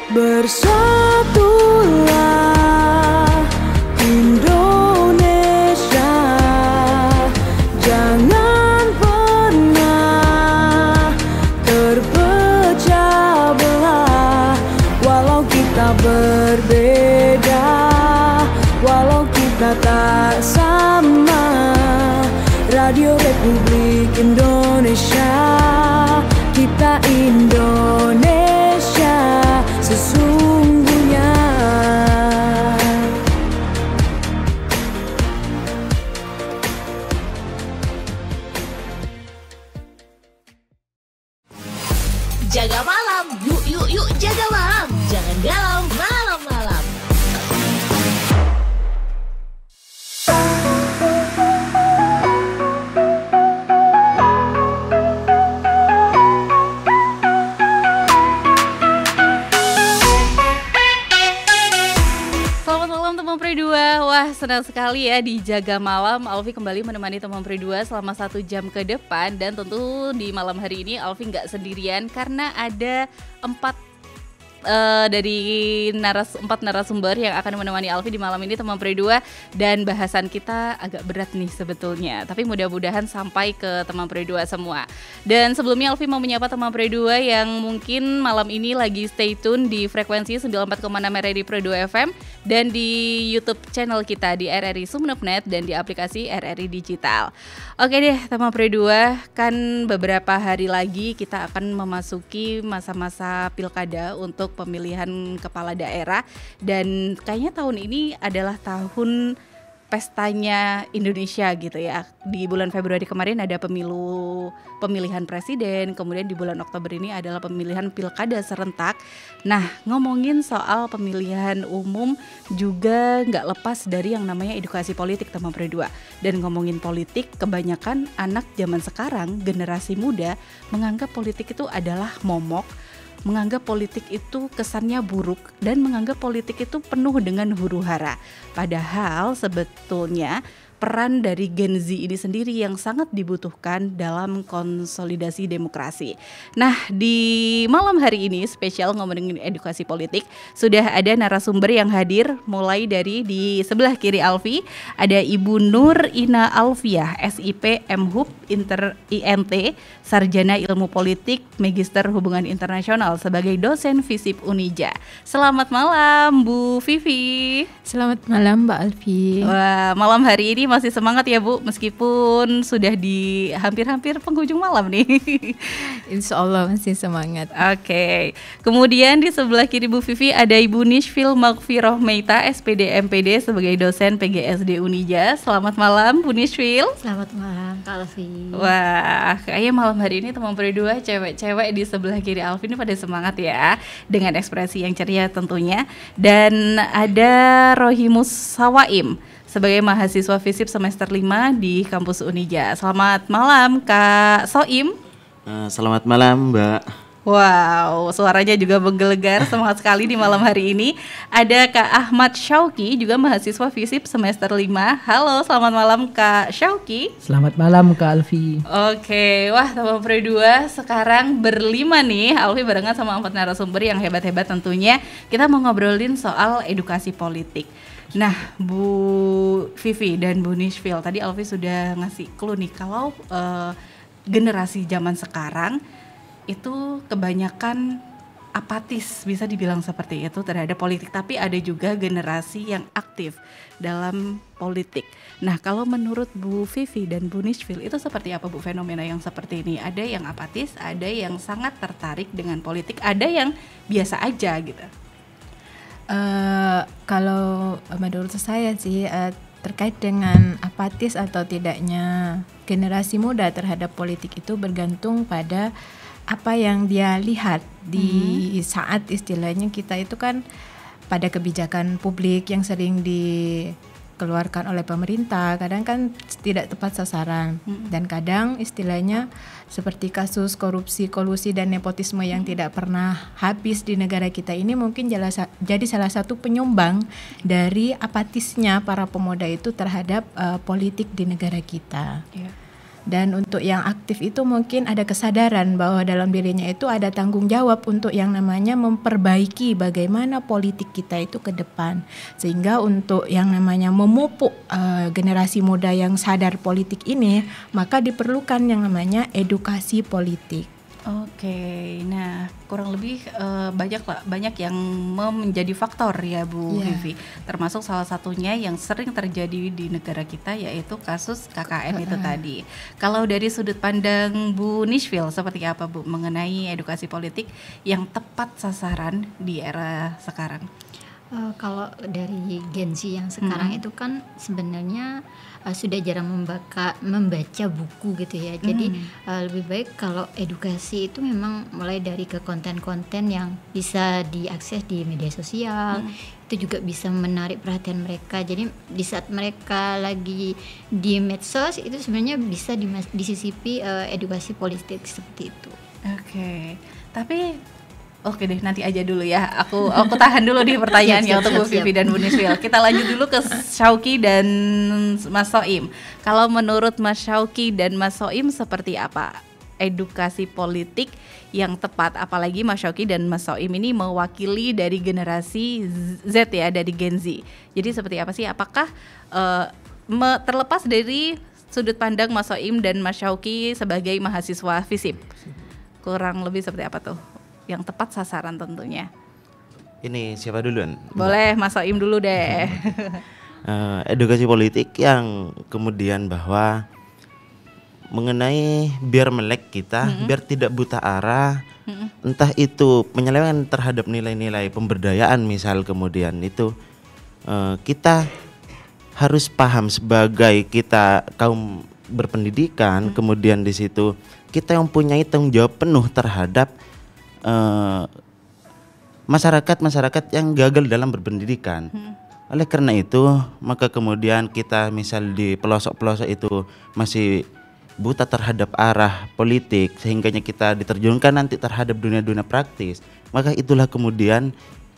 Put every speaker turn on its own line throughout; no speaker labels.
Bersatulah Indonesia, jangan pernah terpecah belah. Walau kita berbeda, walau kita tak sama, Radio Republik Indonesia, kita Indonesia sesungguhnya.
Jaga malam, yuk yuk yuk jaga malam. Jangan galau malam-malam.
Selamat malam teman Pri 2. Wah, senang sekali ya di Jaga Malam Alfi kembali menemani teman Pri 2 selama 1 jam ke depan. Dan tentu di malam hari ini Alfi nggak sendirian karena ada 4 narasumber yang akan menemani Alfi di malam ini teman Pri 2. Dan bahasan kita agak berat nih sebetulnya, tapi mudah-mudahan sampai ke teman Pri 2 semua. Dan sebelumnya Alfi mau menyapa teman Pri 2 yang mungkin malam ini lagi stay tune di frekuensi 94,6 RRI Pri 2 FM dan di YouTube channel kita di RRI Sumeneb.net dan di aplikasi RRI Digital. Oke deh teman Pri 2, kan beberapa hari lagi kita akan memasuki masa-masa pilkada untuk pemilihan kepala daerah, dan kayaknya tahun ini adalah tahun pestanya Indonesia gitu ya. Di bulan Februari kemarin ada pemilihan presiden, kemudian di bulan Oktober ini adalah pemilihan pilkada serentak. Nah, ngomongin soal pemilihan umum juga nggak lepas dari yang namanya edukasi politik teman Pri 2. Dan ngomongin politik, kebanyakan anak zaman sekarang, generasi muda menganggap politik itu adalah momok, menganggap politik itu kesannya buruk, dan menganggap politik itu penuh dengan huru-hara. Padahal sebetulnya peran dari Gen Z ini sendiri yang sangat dibutuhkan dalam konsolidasi demokrasi. Nah, di malam hari ini spesial ngomongin edukasi politik, sudah ada narasumber yang hadir, mulai dari di sebelah kiri Alfi ada Ibu Nur Ina Alfiah, SIP MHub INT, Sarjana Ilmu Politik, Magister Hubungan Internasional sebagai dosen FISIP Unija. Selamat malam Bu Vivi.
Selamat malam Mbak Alfi.
Wah, malam hari ini masih semangat ya Bu, meskipun sudah di hampir-hampir penghujung malam nih.
Insya Allah masih semangat.
Oke. Kemudian di sebelah kiri Bu Vivi ada Ibu Nishfil Magfiroh Meita, SPD MPD sebagai dosen PGSD Unija. Selamat malam Bu Nishfil.
Selamat malam Kak Alfi.
Wah, kayaknya malam hari ini teman Pri 2 cewek-cewek di sebelah kiri Alfi ini pada semangat ya, dengan ekspresi yang ceria tentunya. Dan ada Rohimus Sawaim sebagai mahasiswa FISIP semester 5 di kampus Unija. Selamat malam Kak Soim.
Selamat malam Mbak.
Wow, suaranya juga menggelegar, semangat sekali di malam hari ini. Ada Kak Ahmad Syauki, juga mahasiswa FISIP semester 5. Halo, selamat malam Kak Syauki.
Selamat malam Kak Alfi.
Oke, wah teman Pri 2 sekarang berlima nih. Alfi barengan sama 4 narasumber yang hebat-hebat tentunya. Kita mau ngobrolin soal edukasi politik. Nah, Bu Vivi dan Bu Nishfil, tadi Alfi sudah ngasih clue nih kalau generasi zaman sekarang itu kebanyakan apatis, bisa dibilang seperti itu terhadap politik, tapi ada juga generasi yang aktif dalam politik. Nah, kalau menurut Bu Vivi dan Bu Nishfil itu seperti apa Bu fenomena yang seperti ini? Ada yang apatis, ada yang sangat tertarik dengan politik, ada yang biasa aja gitu.
Kalau menurut saya sih terkait dengan apatis atau tidaknya generasi muda terhadap politik itu bergantung pada apa yang dia lihat di saat istilahnya kita itu kan pada kebijakan publik yang sering dikeluarkan oleh pemerintah, kadang kan tidak tepat sasaran dan kadang istilahnya seperti kasus korupsi, kolusi dan nepotisme yang tidak pernah habis di negara kita ini mungkin jadi salah satu penyumbang dari apatisnya para pemuda itu terhadap politik di negara kita.
Ya.
Dan untuk yang aktif itu mungkin ada kesadaran bahwa dalam dirinya itu ada tanggung jawab untuk yang namanya memperbaiki bagaimana politik kita itu ke depan. Sehingga untuk yang namanya memupuk generasi muda yang sadar politik ini, maka diperlukan yang namanya edukasi politik.
Oke, nah kurang lebih banyak yang menjadi faktor ya Bu Vivi, termasuk salah satunya yang sering terjadi di negara kita yaitu kasus KKN itu tadi. Kalau dari sudut pandang Bu Nishfil seperti apa Bu mengenai edukasi politik yang tepat sasaran di era sekarang?
Kalau dari Gen Z yang sekarang itu kan sebenarnya sudah jarang membaca buku gitu ya. Jadi lebih baik kalau edukasi itu memang mulai dari ke konten-konten yang bisa diakses di media sosial. Itu juga bisa menarik perhatian mereka. Jadi di saat mereka lagi di medsos itu sebenarnya bisa disisipi edukasi politik seperti itu.
Oke. Tapi oke deh, nanti aja dulu ya. Aku tahan dulu di pertanyaannya untuk Bu Vivi dan Bu Nishfil. Kita lanjut dulu ke Syauqi dan Mas Soim. Kalau menurut Mas Syauqi dan Mas Soim seperti apa edukasi politik yang tepat? Apalagi Mas Syauqi dan Mas Soim ini mewakili dari generasi Z ya, dari Gen Z. Jadi seperti apa sih? Apakah terlepas dari sudut pandang Mas Soim dan Mas Syauqi sebagai mahasiswa FISIP, kurang lebih seperti apa tuh? Yang tepat sasaran tentunya.
Ini siapa duluan?
Boleh Mas Soim dulu deh.
Edukasi politik yang kemudian bahwa mengenai biar melek kita, biar tidak buta arah, entah itu penyelewengan terhadap nilai-nilai pemberdayaan misal, kemudian itu kita harus paham sebagai kita kaum berpendidikan, kemudian di situ kita yang punya tanggung jawab penuh terhadap masyarakat yang gagal dalam berpendidikan. Oleh karena itu, maka kemudian kita misal di pelosok-pelosok itu masih buta terhadap arah politik, sehingganya kita diterjunkan nanti terhadap dunia-dunia praktis. Maka itulah kemudian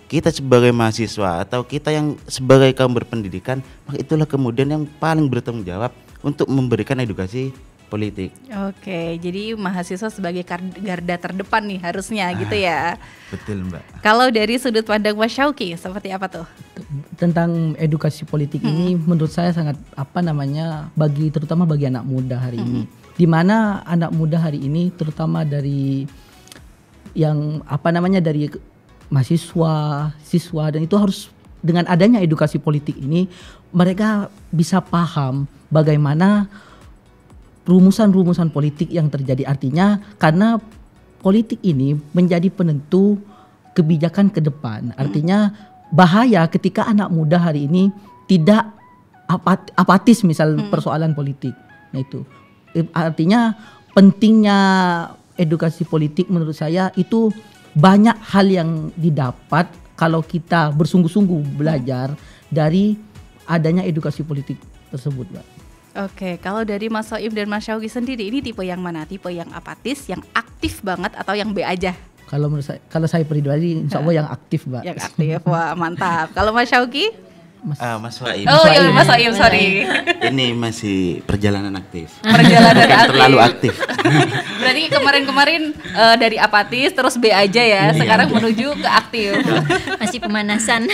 kita sebagai mahasiswa atau kita yang sebagai kaum berpendidikan, maka itulah kemudian yang paling bertanggung jawab untuk memberikan edukasi politik.
Oke, jadi mahasiswa sebagai garda terdepan nih harusnya gitu ya.
Betul Mbak.
Kalau dari sudut pandang Mas Syauqi seperti apa tuh?
Tentang edukasi politik ini menurut saya sangat terutama bagi anak muda hari ini. Di mana anak muda hari ini terutama dari yang dari mahasiswa, siswa, dan itu harus dengan adanya edukasi politik ini mereka bisa paham bagaimana rumusan-rumusan politik yang terjadi. Artinya karena politik ini menjadi penentu kebijakan ke depan. Artinya bahaya ketika anak muda hari ini tidak apatis misal persoalan politik. Nah itu artinya pentingnya edukasi politik menurut saya itu banyak hal yang didapat kalau kita bersungguh-sungguh belajar dari adanya edukasi politik tersebut, Mbak.
Oke, kalau dari Mas Soim dan Mas Syauqi sendiri ini tipe yang mana? Tipe yang apatis, yang aktif banget, atau yang B aja?
Kalau saya pribadi insya Allah yang aktif, Mbak.
Yang aktif, wah mantap. Kalau Mas Syauqi?
Mas Soim.
Oh iya Mas Soim, sorry.
Ini masih perjalanan aktif.
Perjalanan aktif.
Terlalu aktif.
Berarti kemarin-kemarin dari apatis terus B aja ya. Sekarang menuju ke aktif.
Masih pemanasan.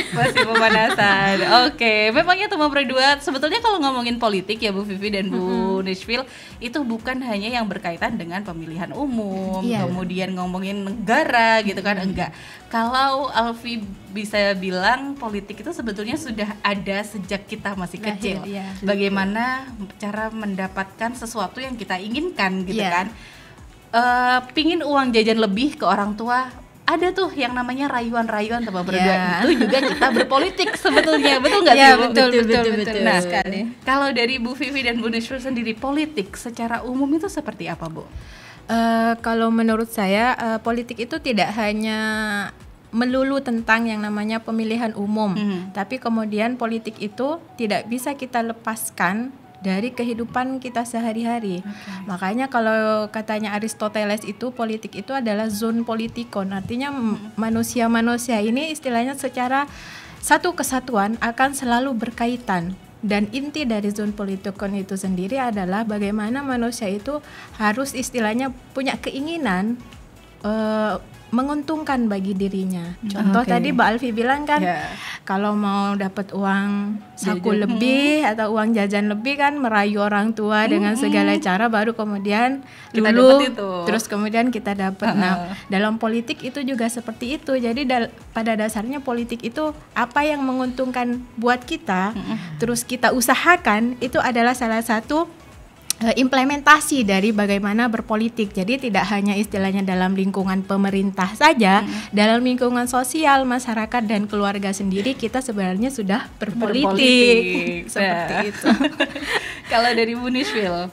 Oke, memangnya teman berdua sebetulnya kalau ngomongin politik ya Bu Vivi dan Bu Nishfil, itu bukan hanya yang berkaitan dengan pemilihan umum, kemudian ngomongin negara gitu kan, enggak. Kalau Alfi bisa bilang politik itu sebetulnya sudah ada sejak kita masih kecil. Bagaimana cara mendapatkan sesuatu yang kita inginkan gitu kan. Pingin uang jajan lebih ke orang tua, ada tuh yang namanya rayuan-rayuan teman berdua. Itu juga kita berpolitik sebetulnya, betul nggak sih Bu?
Betul.
Nah, kalau dari Bu Vivi dan Bu Nishfil sendiri, politik secara umum itu seperti apa Bu?
Kalau menurut saya politik itu tidak hanya melulu tentang yang namanya pemilihan umum, tapi kemudian politik itu tidak bisa kita lepaskan dari kehidupan kita sehari-hari. Makanya kalau katanya Aristoteles itu politik itu adalah zoon politikon, artinya manusia-manusia ini istilahnya secara satu kesatuan akan selalu berkaitan. Dan inti dari Zon Politikon itu sendiri adalah bagaimana manusia itu harus istilahnya punya keinginan menguntungkan bagi dirinya. Contoh tadi Mbak Alfi bilang kan, kalau mau dapat uang saku lebih atau uang jajan lebih kan merayu orang tua dengan segala cara baru kemudian luluh, terus kemudian kita dapat. Nah, dalam politik itu juga seperti itu. Jadi pada dasarnya politik itu apa yang menguntungkan buat kita, terus kita usahakan, itu adalah salah satu implementasi dari bagaimana berpolitik. Jadi tidak hanya istilahnya dalam lingkungan pemerintah saja, dalam lingkungan sosial, masyarakat dan keluarga sendiri kita sebenarnya sudah berpolitik. Seperti itu.
Kalau dari Bu Nishwil,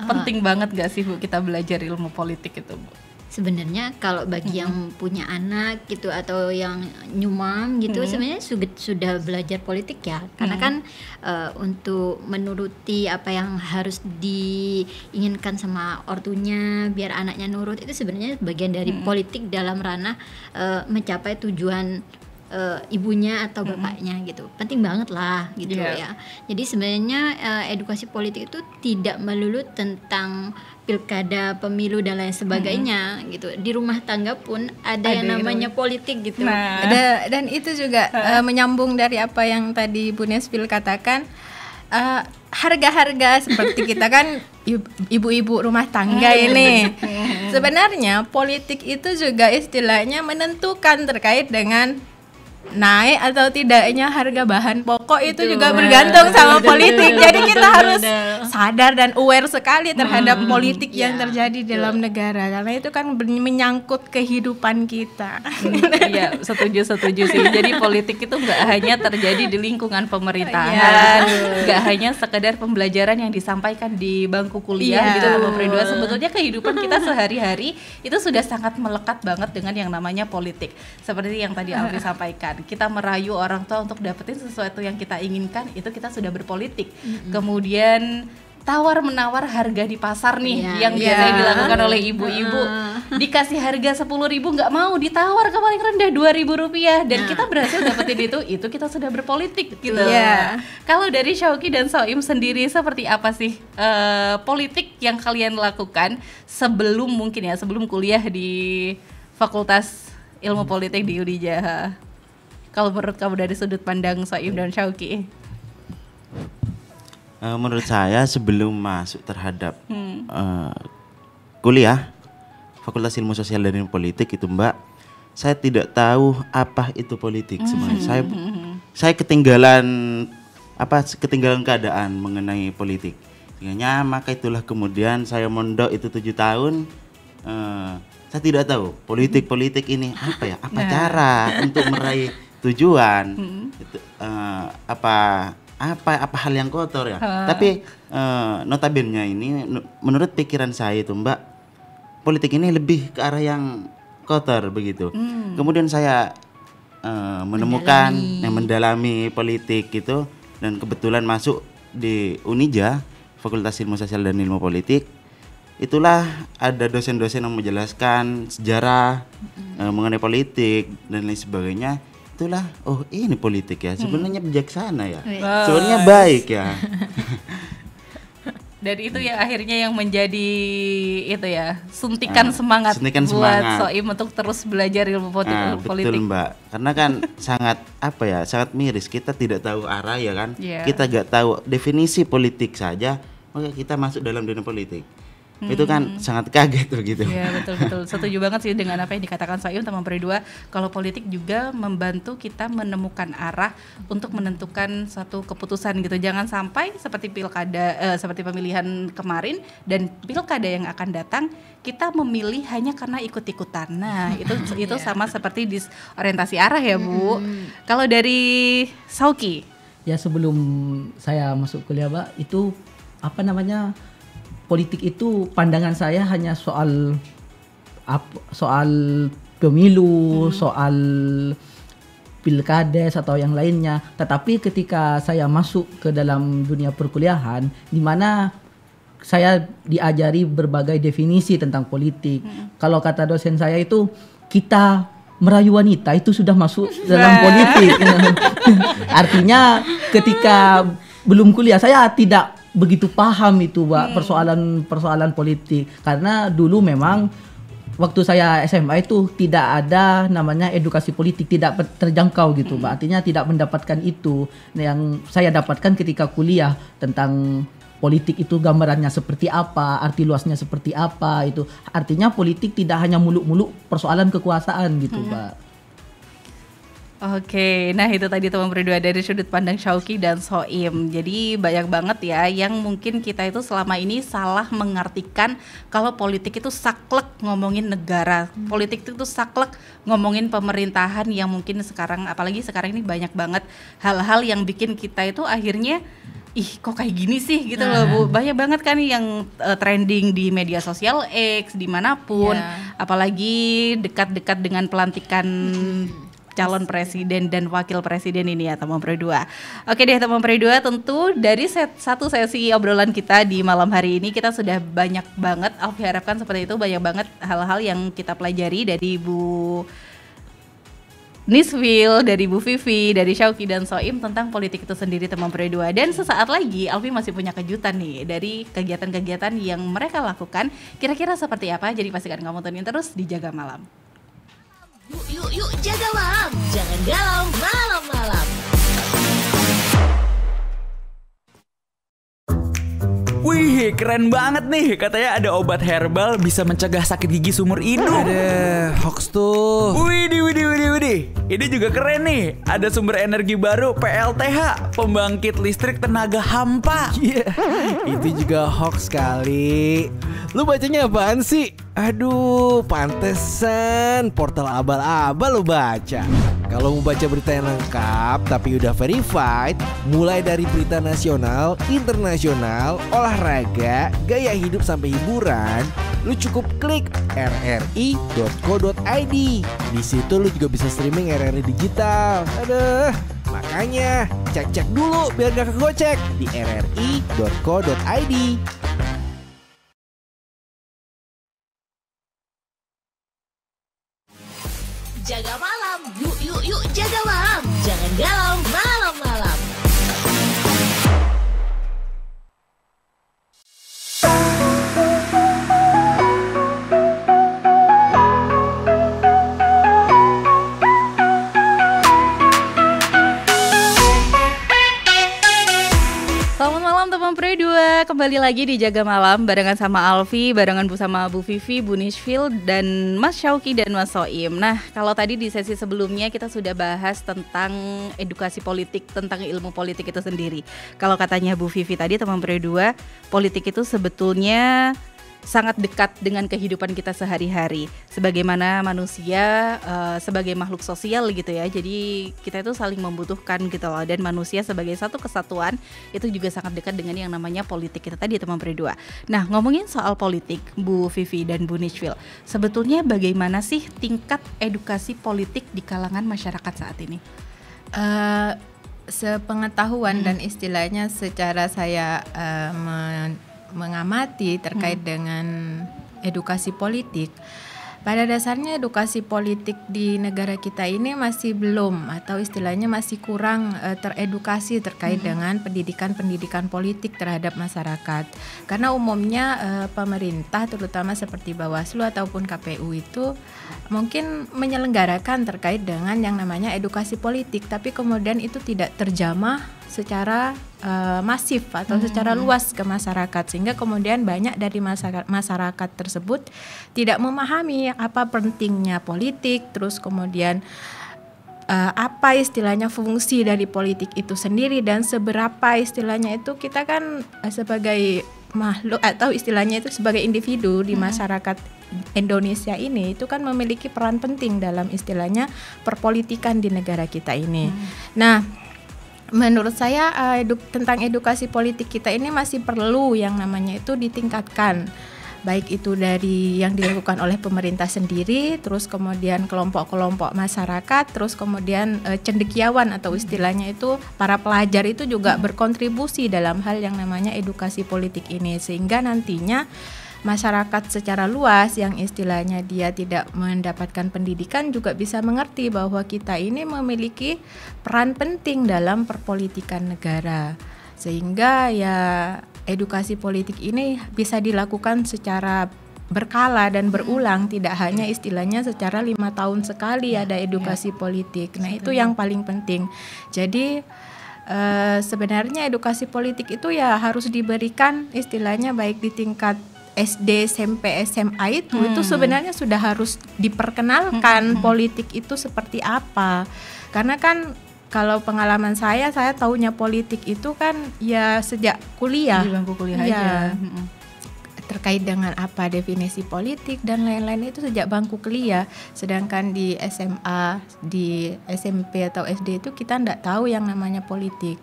penting banget gak sih Bu kita belajar ilmu politik itu, Bu?
Sebenarnya kalau bagi yang punya anak gitu atau yang nyumam gitu sebenarnya sudah belajar politik ya, karena kan untuk menuruti apa yang harus diinginkan sama ortunya biar anaknya nurut, itu sebenarnya bagian dari politik dalam ranah mencapai tujuan ibunya atau bapaknya gitu. Penting banget lah gitu ya. Jadi sebenarnya edukasi politik itu tidak melulu tentang pilkada, pemilu dan lain sebagainya gitu. Di rumah tangga pun ada yang namanya politik gitu.
Dan itu juga menyambung dari apa yang tadi Bu Nishwil katakan, harga-harga seperti kita kan ibu-ibu rumah tangga ini. Sebenarnya politik itu juga istilahnya menentukan terkait dengan naik atau tidaknya harga bahan pokok itu juga bergantung sama politik. Jadi kita harus sadar dan aware sekali terhadap politik yang terjadi dalam negara, karena itu kan menyangkut kehidupan kita.
Iya, setuju sih. Jadi politik itu nggak hanya terjadi di lingkungan pemerintahan, nggak hanya sekedar pembelajaran yang disampaikan di bangku kuliah gitu loh, Bu Pridua. Sebetulnya kehidupan kita sehari-hari itu sudah sangat melekat banget dengan yang namanya politik. Seperti yang tadi Alfi sampaikan, kita merayu orang tua untuk dapetin sesuatu yang kita inginkan, itu kita sudah berpolitik. Kemudian tawar-menawar harga di pasar nih, yang biasanya dilakukan oleh ibu-ibu, dikasih harga 10.000 nggak mau, ditawar ke paling rendah 2.000 rupiah, dan kita berhasil dapetin itu kita sudah berpolitik gitu. Kalau dari Syauqi dan Soim sendiri, seperti apa sih politik yang kalian lakukan sebelum kuliah di Fakultas Ilmu Politik di Unijaya? Kalau menurut kamu dari sudut pandang Soim dan Syauqi?
Menurut saya sebelum masuk terhadap kuliah Fakultas Ilmu Sosial dan Ilmu Politik itu, Mbak, saya tidak tahu apa itu politik sebenarnya. Saya ketinggalan keadaan mengenai politik. Sehingga maka itulah kemudian saya mondok itu 7 tahun. Saya tidak tahu politik ini apa cara untuk meraih tujuan, itu, apa hal yang kotor ya. Tapi notabene ini menurut pikiran saya itu, Mbak, politik ini lebih ke arah yang kotor begitu. Kemudian saya menemukan mendalami politik gitu, dan kebetulan masuk di Unija, Fakultas Ilmu Sosial dan Ilmu Politik. Itulah ada dosen-dosen yang menjelaskan sejarah mengenai politik dan lain sebagainya. Itulah, oh ini politik ya, sebenarnya bijaksana ya, sebenarnya baik ya.
Dan itu ya akhirnya yang menjadi suntikan semangat buat Soim untuk terus belajar ilmu politik.
Betul, Mbak, karena kan sangat miris, kita tidak tahu arah ya kan, kita gak tahu definisi politik saja, maka kita masuk dalam dunia politik. Itu kan sangat kaget begitu.
Iya, betul. Setuju banget sih dengan apa yang dikatakan Soim teman Pridua. Kalau politik juga membantu kita menemukan arah untuk menentukan satu keputusan gitu. Jangan sampai seperti pilkada, seperti pemilihan kemarin dan pilkada yang akan datang, kita memilih hanya karena ikut-ikutan. Nah, itu sama seperti disorientasi arah ya, Bu. Kalau dari Syauqi?
Ya, sebelum saya masuk kuliah, Mbak, itu politik itu pandangan saya hanya soal pemilu, soal pilkades atau yang lainnya. Tetapi ketika saya masuk ke dalam dunia perkuliahan, di mana saya diajari berbagai definisi tentang politik. Kalau kata dosen saya itu, kita merayu wanita itu sudah masuk dalam politik. Artinya ketika sebelum kuliah saya tidak begitu paham itu, Mbak, persoalan politik, karena dulu memang waktu saya SMA itu tidak ada namanya edukasi politik, tidak terjangkau gitu, Mbak. Artinya tidak mendapatkan itu. Yang saya dapatkan ketika kuliah tentang politik itu gambarannya seperti apa, arti luasnya seperti apa itu. Artinya politik tidak hanya muluk-muluk persoalan kekuasaan gitu, Mbak.
Oke, nah itu tadi teman berdua dari sudut pandang Syauqi dan Soim. Jadi banyak banget ya yang mungkin kita itu selama ini salah mengartikan kalau politik itu saklek ngomongin negara. Politik itu saklek ngomongin pemerintahan yang mungkin sekarang, apalagi sekarang ini banyak banget hal-hal yang bikin kita itu akhirnya kok kayak gini sih gitu loh Bu. Banyak banget kan yang trending di media sosial X dimanapun, apalagi dekat-dekat dengan pelantikan calon presiden dan wakil presiden ini ya teman berdua. Oke deh teman berdua, tentu dari satu sesi obrolan kita di malam hari ini kita sudah banyak banget, Alfi harapkan seperti itu, banyak banget hal-hal yang kita pelajari dari Bu Nisfil, dari Bu Vivi, dari Syauqi dan Soim tentang politik itu sendiri teman berdua. Dan sesaat lagi Alfi masih punya kejutan nih dari kegiatan-kegiatan yang mereka lakukan. Kira-kira seperti apa? Jadi pastikan kamu tonton terus di Jaga Malam.
Yuk jaga malam, jangan galau malam-malam.
Wih, keren banget nih. Katanya ada obat herbal bisa mencegah sakit gigi seumur hidup.
Ada hoax tuh.
Widih. Ini juga keren nih. Ada sumber energi baru PLTH, pembangkit listrik tenaga hampa.
Iya, itu juga hoax kali. Lu bacanya apaan sih? Aduh, pantesan portal abal-abal lu baca. Kalau mau baca berita yang lengkap tapi udah verified, mulai dari berita nasional, internasional, olahraga, gaya hidup sampai hiburan, lu cukup klik rri.co.id. Di situ lu juga bisa streaming RRI digital. Aduh, makanya cek-cek dulu biar gak kegocek di rri.co.id.
Jaga malam, yuk jaga malam, jangan galau malam-malam.
Selamat malam teman Pre 2, kembali lagi di Jaga Malam barengan sama Alfi, barengan sama Bu Vivi, Bu Nisfil, dan Mas Syauqi dan Mas Soim. Nah, kalau tadi di sesi sebelumnya kita sudah bahas tentang edukasi politik, tentang ilmu politik itu sendiri. Kalau katanya Bu Vivi tadi teman Pre 2, politik itu sebetulnya sangat dekat dengan kehidupan kita sehari-hari sebagaimana manusia, sebagai makhluk sosial gitu ya. Jadi kita itu saling membutuhkan gitu loh, dan manusia sebagai satu kesatuan itu juga sangat dekat dengan yang namanya politik kita tadi teman berdua. Nah, ngomongin soal politik Bu Vivi dan Bu Nisfil, sebetulnya bagaimana sih tingkat edukasi politik di kalangan masyarakat saat ini?
Sepengetahuan dan istilahnya secara saya mengamati terkait dengan edukasi politik, pada dasarnya edukasi politik di negara kita ini masih belum, atau istilahnya masih kurang teredukasi terkait dengan pendidikan politik terhadap masyarakat. Karena umumnya pemerintah terutama seperti Bawaslu ataupun KPU itu mungkin menyelenggarakan terkait dengan yang namanya edukasi politik, tapi kemudian itu tidak terjamah secara masif atau secara luas ke masyarakat, sehingga kemudian banyak dari masyarakat tersebut tidak memahami apa pentingnya politik, terus kemudian apa istilahnya fungsi dari politik itu sendiri, dan seberapa istilahnya itu kita kan sebagai makhluk atau istilahnya itu sebagai individu di masyarakat Indonesia ini itu kan memiliki peran penting dalam istilahnya perpolitikan di negara kita ini. Nah, menurut saya tentang edukasi politik kita ini masih perlu yang namanya itu ditingkatkan, baik itu dari yang dilakukan oleh pemerintah sendiri, terus kemudian kelompok-kelompok masyarakat, terus kemudian cendekiawan atau istilahnya itu para pelajar itu juga berkontribusi dalam hal yang namanya edukasi politik ini, sehingga nantinya masyarakat secara luas yang istilahnya dia tidak mendapatkan pendidikan juga bisa mengerti bahwa kita ini memiliki peran penting dalam perpolitikan negara. Sehingga ya edukasi politik ini bisa dilakukan secara berkala dan berulang, tidak hanya istilahnya secara 5 tahun sekali ada edukasi politik. Nah itu yang paling penting. Jadi sebenarnya edukasi politik itu ya harus diberikan istilahnya baik di tingkat SD, SMP, SMA itu sebenarnya sudah harus diperkenalkan politik itu seperti apa. Karena kan kalau pengalaman saya tahunya politik itu kan ya sejak kuliah.
Di bangku kuliah
ya,
aja.
Terkait dengan apa definisi politik dan lain-lain itu sejak bangku kuliah. Sedangkan di SMA, di SMP atau SD itu kita tidak tahu yang namanya politik.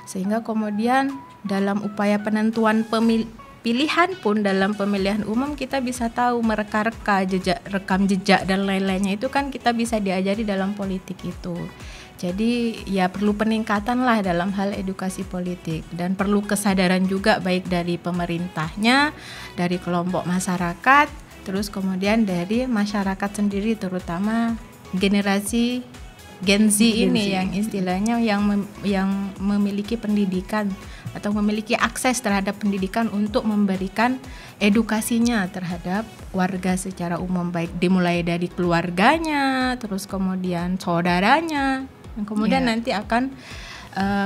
Sehingga kemudian dalam upaya penentuan pilihan pun dalam pemilihan umum kita bisa tahu mereka-reka rekam jejak dan lain-lainnya itu kan kita bisa diajari dalam politik itu. Jadi ya perlu peningkatan lah dalam hal edukasi politik dan perlu kesadaran juga baik dari pemerintahnya, dari kelompok masyarakat, terus kemudian dari masyarakat sendiri terutama generasi Gen Z ini yang istilahnya yang memiliki pendidikan atau memiliki akses terhadap pendidikan untuk memberikan edukasinya terhadap warga secara umum baik dimulai dari keluarganya, terus kemudian saudaranya. Kemudian nanti akan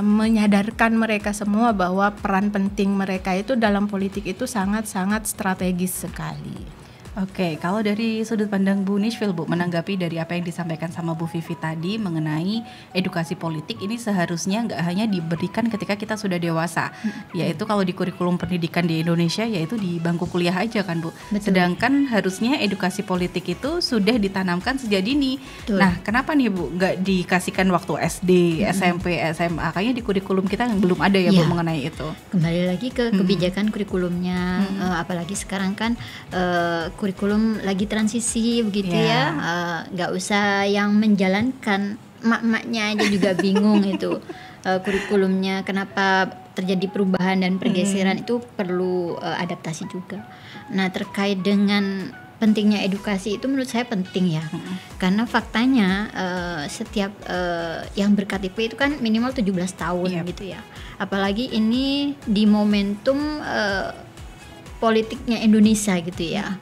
menyadarkan mereka semua bahwa peran penting mereka itu dalam politik itu sangat-sangat strategis sekali.
Oke, kalau dari sudut pandang Bu Nishfil, Bu, menanggapi dari apa yang disampaikan sama Bu Vivi tadi mengenai edukasi politik ini seharusnya nggak hanya diberikan ketika kita sudah dewasa, yaitu kalau di kurikulum pendidikan di Indonesia yaitu di bangku kuliah aja kan Bu.
Betul.
Sedangkan harusnya edukasi politik itu sudah ditanamkan sejak dini.
Betul.
Nah, kenapa nih Bu nggak dikasihkan waktu SD, SMP, SMA? Kayaknya di kurikulum kita belum ada ya Bu mengenai itu.
Kembali lagi ke kebijakan kurikulumnya, apalagi sekarang kan kurikulum lagi transisi begitu ya, nggak usah yang menjalankan, mak-maknya aja juga bingung itu kurikulumnya kenapa terjadi perubahan dan pergeseran itu perlu adaptasi juga. Nah terkait dengan pentingnya edukasi itu menurut saya penting ya, karena faktanya setiap yang ber-KTP itu kan minimal 17 tahun gitu ya, apalagi ini di momentum politiknya Indonesia gitu ya,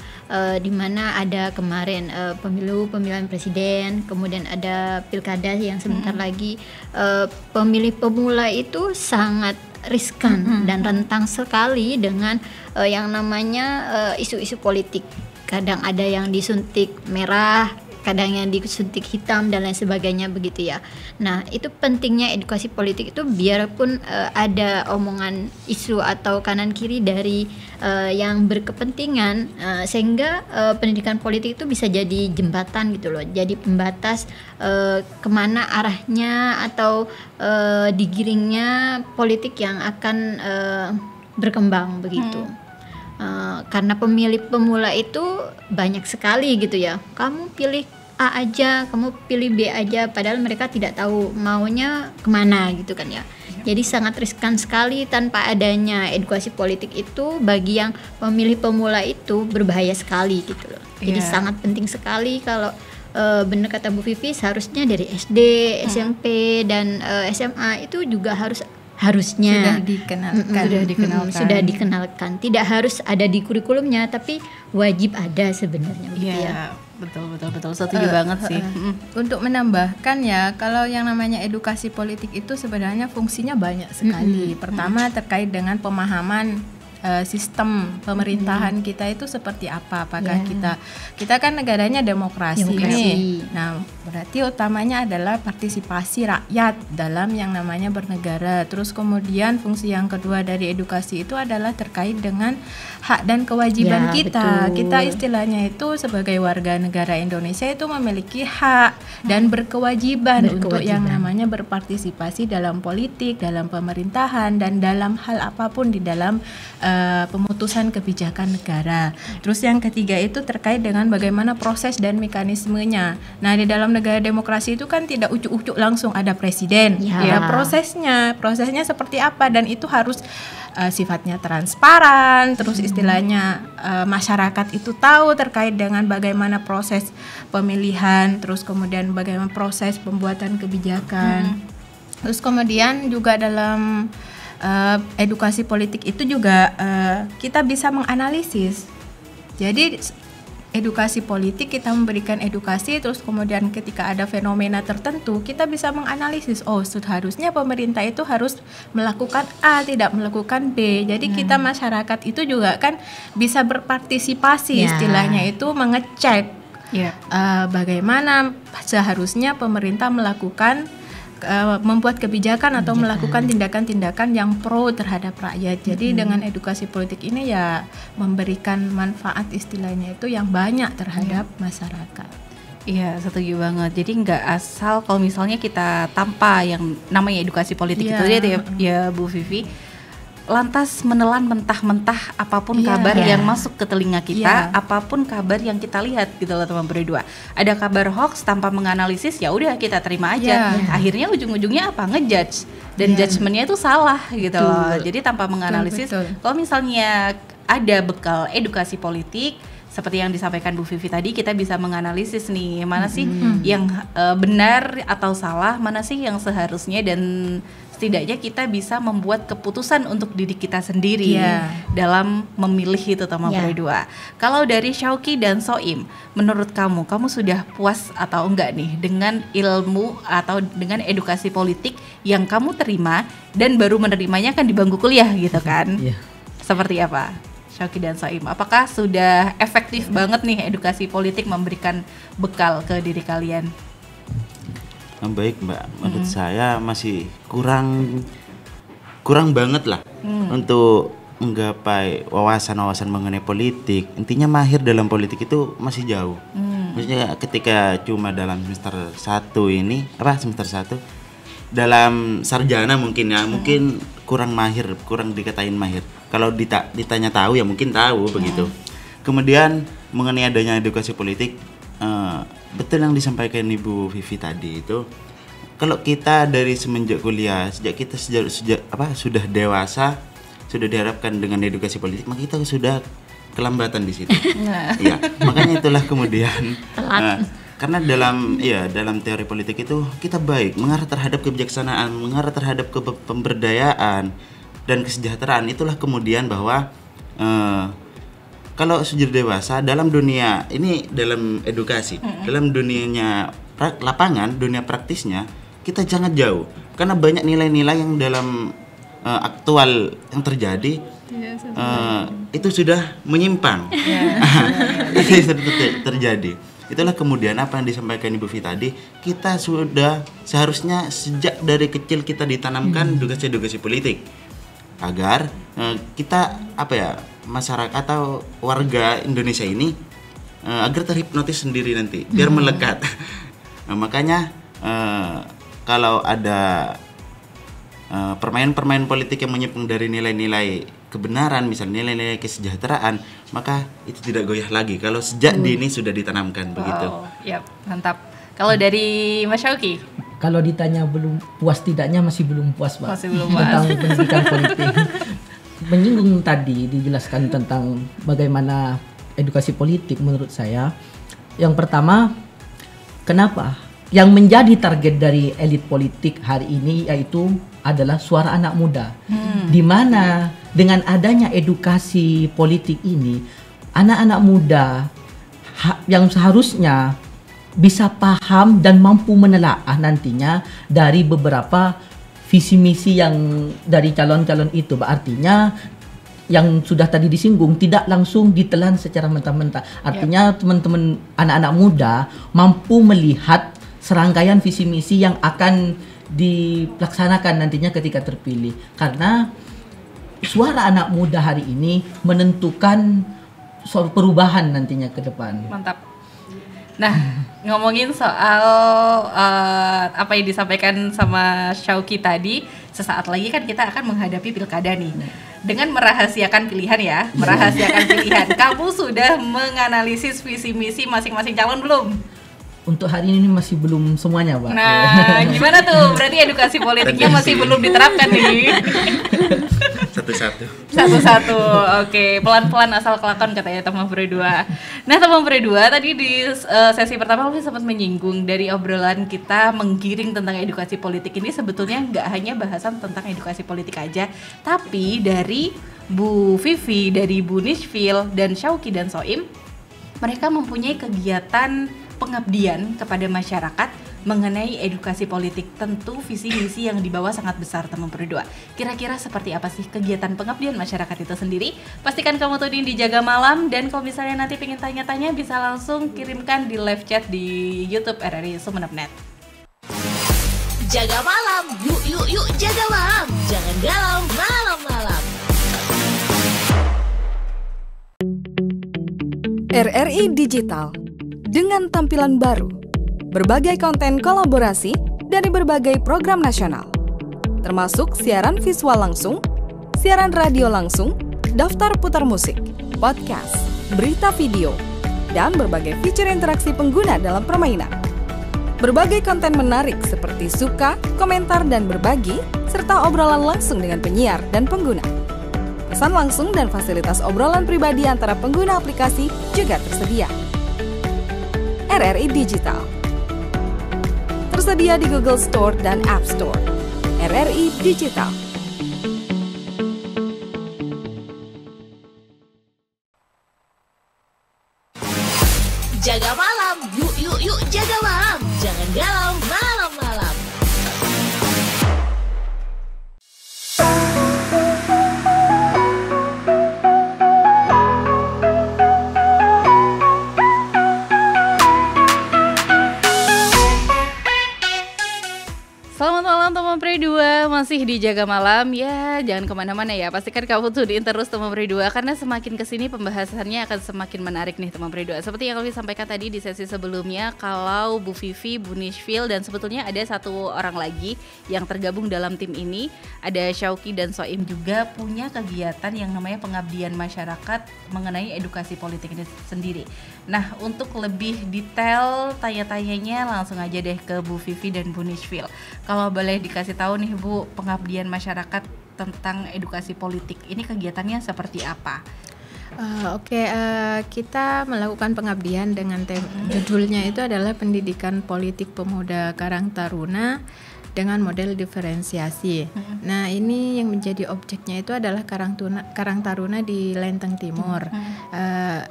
di mana ada kemarin pemilihan presiden, kemudian ada pilkada yang sebentar lagi, pemilih pemula itu sangat riskan dan rentang sekali dengan yang namanya isu-isu politik. Kadang ada yang disuntik merah, kadang yang disuntik hitam dan lain sebagainya begitu ya. Nah itu pentingnya edukasi politik itu biarpun ada omongan isu atau kanan kiri dari yang berkepentingan, sehingga pendidikan politik itu bisa jadi jembatan gitu loh, jadi pembatas kemana arahnya atau digiringnya politik yang akan berkembang begitu. Karena pemilih pemula itu banyak sekali gitu ya, kamu pilih A aja, kamu pilih B aja, padahal mereka tidak tahu maunya kemana gitu kan ya. Jadi sangat riskan sekali tanpa adanya edukasi politik itu bagi yang pemilih pemula itu berbahaya sekali gitu loh. Jadi sangat penting sekali kalau benar kata Bu Vivi, seharusnya dari SD, SMP dan SMA itu juga harusnya sudah dikenalkan. Tidak harus ada di kurikulumnya, tapi wajib ada sebenarnya begitu ya.
Betul setuju banget sih.
Untuk menambahkan ya, kalau yang namanya edukasi politik itu sebenarnya fungsinya banyak sekali. Pertama terkait dengan pemahaman sistem pemerintahan kita itu seperti apa, apakah kita kan negaranya demokrasi. Nih. Nah, berarti utamanya adalah partisipasi rakyat dalam yang namanya bernegara. Terus kemudian fungsi yang kedua dari edukasi itu adalah terkait dengan hak dan kewajiban kita.
Betul.
Kita istilahnya itu sebagai warga negara Indonesia itu memiliki hak dan berkewajiban untuk yang namanya berpartisipasi dalam politik, dalam pemerintahan dan dalam hal apapun di dalam pemutusan kebijakan negara. Terus yang ketiga itu terkait dengan bagaimana proses dan mekanismenya. Nah, di dalam negara demokrasi itu kan tidak ucuk-ucuk langsung ada presiden. Ya, prosesnya seperti apa, dan itu harus sifatnya transparan. Terus istilahnya masyarakat itu tahu terkait dengan bagaimana proses pemilihan, terus kemudian bagaimana proses pembuatan kebijakan. Terus kemudian juga dalam edukasi politik itu juga kita bisa menganalisis. Jadi edukasi politik, kita memberikan edukasi, terus kemudian ketika ada fenomena tertentu kita bisa menganalisis, oh seharusnya pemerintah itu harus melakukan A, tidak melakukan B. Jadi kita masyarakat itu juga kan bisa berpartisipasi, istilahnya itu mengecek bagaimana seharusnya pemerintah melakukan membuat kebijakan atau melakukan tindakan-tindakan yang pro terhadap rakyat. Jadi dengan edukasi politik ini ya memberikan manfaat istilahnya itu yang banyak terhadap masyarakat.
Iya, setuju banget. Jadi nggak asal kalau misalnya kita tanpa yang namanya edukasi politik itu ya Bu Vivi, lantas menelan mentah-mentah apapun kabar yang masuk ke telinga kita, apapun kabar yang kita lihat gitu loh teman berdua. Ada kabar hoax tanpa menganalisis, ya udah kita terima aja. Akhirnya ujung-ujungnya apa? Ngejudge dan judgementnya itu salah gitu loh. Jadi tanpa menganalisis, kalau misalnya ada bekal edukasi politik seperti yang disampaikan Bu Vivi tadi, kita bisa menganalisis nih mana sih yang benar atau salah, mana sih yang seharusnya, dan setidaknya kita bisa membuat keputusan untuk diri kita sendiri dalam memilih itu teman berdua. Kalau dari Syauqi dan Soim, menurut kamu sudah puas atau enggak nih dengan ilmu atau dengan edukasi politik yang kamu terima dan baru menerimanya kan di bangku kuliah gitu kan? Seperti apa? Syauqi dan Soim, apakah sudah efektif banget nih edukasi politik memberikan bekal ke diri kalian?
Baik Mbak, menurut saya masih kurang banget lah untuk menggapai wawasan-wawasan mengenai politik. Intinya mahir dalam politik itu masih jauh. Maksudnya ketika cuma dalam semester 1 dalam sarjana mungkin mungkin kurang dikatain mahir. Kalau ditanya tahu ya mungkin tahu begitu. Kemudian mengenai adanya edukasi politik, betul yang disampaikan Ibu Vivi tadi itu, kalau kita dari semenjak kuliah, sejak kita sudah dewasa, sudah diharapkan dengan edukasi politik, maka kita sudah kelambatan di situ. Ya, makanya itulah kemudian karena dalam teori politik itu kita baik mengarah terhadap kebijaksanaan, mengarah terhadap pemberdayaan dan kesejahteraan. Itulah kemudian bahwa kalau sudah dewasa dalam dunia ini, dalam edukasi, dalam dunianya lapangan, dunia praktisnya, kita jangan jauh. Karena banyak nilai-nilai yang dalam aktual yang terjadi itu sudah menyimpang. Itu sudah terjadi. Itulah kemudian apa yang disampaikan Ibu Vivi tadi, kita sudah seharusnya sejak dari kecil kita ditanamkan edukasi politik. Agar kita masyarakat atau warga Indonesia ini agar terhipnotis sendiri nanti, biar melekat. Makanya kalau ada permainan-permainan politik yang menyimpang dari nilai-nilai kebenaran, misalnya nilai-nilai kesejahteraan, maka itu tidak goyah lagi kalau sejak dini sudah ditanamkan begitu.
Mantap. Kalau dari Mas Syauqi?
Kalau ditanya belum puas tidaknya, masih belum puas Pak.
Masih belum puas.
Tentang pendidikan politik. Menyinggung tadi dijelaskan tentang bagaimana edukasi politik menurut saya. Yang pertama, kenapa? Yang menjadi target dari elit politik hari ini yaitu adalah suara anak muda. Di mana dengan adanya edukasi politik ini, anak-anak muda yang seharusnya bisa paham dan mampu menelaah nantinya dari beberapa visi misi yang dari calon-calon itu. Artinya yang sudah tadi disinggung tidak langsung ditelan secara mentah-mentah. Artinya teman-teman anak-anak muda mampu melihat serangkaian visi misi yang akan dilaksanakan nantinya ketika terpilih. Karena suara anak muda hari ini menentukan soal perubahan nantinya ke depan.
Mantap. Nah, ngomongin soal apa yang disampaikan sama Syauqi tadi, sesaat lagi kan kita akan menghadapi pilkada nih. Dengan merahasiakan pilihan
merahasiakan
pilihan. Kamu sudah menganalisis visi misi masing-masing calon belum?
untuk hari ini masih belum semuanya, Pak.
Nah, gimana tuh? Berarti edukasi politiknya masih belum diterapkan nih. Satu-satu. Oke, pelan-pelan asal kelakon katanya teman berdua. Nah, teman berdua tadi di sesi pertama Alfi sempat menyinggung dari obrolan kita menggiring tentang edukasi politik ini sebetulnya nggak hanya bahasan tentang edukasi politik aja, tapi dari Bu Vivi, dari Bu Nishfil, dan Syauqi dan Soim, mereka mempunyai kegiatan pengabdian kepada masyarakat mengenai edukasi politik. Tentu visi misi yang dibawa sangat besar teman berdua. Kira-kira seperti apa sih kegiatan pengabdian masyarakat itu sendiri? Pastikan kamu tunin di Jaga Malam, dan kalau misalnya nanti pengen tanya-tanya bisa langsung kirimkan di live chat di YouTube RRI Sumeneb.net.
Jaga Malam, yuk jaga malam. Jangan galau malam-malam.
RRI Digital dengan tampilan baru, berbagai konten kolaborasi dari berbagai program nasional, termasuk siaran visual langsung, siaran radio langsung, daftar putar musik, podcast, berita video, dan berbagai fitur interaksi pengguna dalam permainan. Berbagai konten menarik seperti suka, komentar, dan berbagi, serta obrolan langsung dengan penyiar dan pengguna. Pesan langsung dan fasilitas obrolan pribadi antara pengguna aplikasi juga tersedia. RRI Digital tersedia di Google Store dan App Store. RRI Digital.
Jaga malam, yuk jaga malam. Jangan galau malam-malam.
Selamat malam teman Pre 2, masih di Jaga Malam ya, jangan kemana-mana ya, pastikan kamu tunin terus teman Pre 2 karena semakin kesini pembahasannya akan semakin menarik nih teman Pre 2. Seperti yang kami sampaikan tadi di sesi sebelumnya, kalau Bu Vivi, Bu Nishfil, dan sebetulnya ada satu orang lagi yang tergabung dalam tim ini, ada Syauqi dan Soim juga punya kegiatan yang namanya pengabdian masyarakat mengenai edukasi politik ini sendiri. Nah, untuk lebih detail tanya-tanyanya langsung aja deh ke Bu Vivi dan Bu Nishfil. Kalau boleh dikasih tahu nih Bu, pengabdian masyarakat tentang edukasi politik ini kegiatannya seperti apa?
Kita melakukan pengabdian dengan judulnya itu adalah Pendidikan Politik Pemuda Karang Taruna dengan model diferensiasi. Nah, ini yang menjadi objeknya itu adalah Karang Taruna di Lenteng Timur.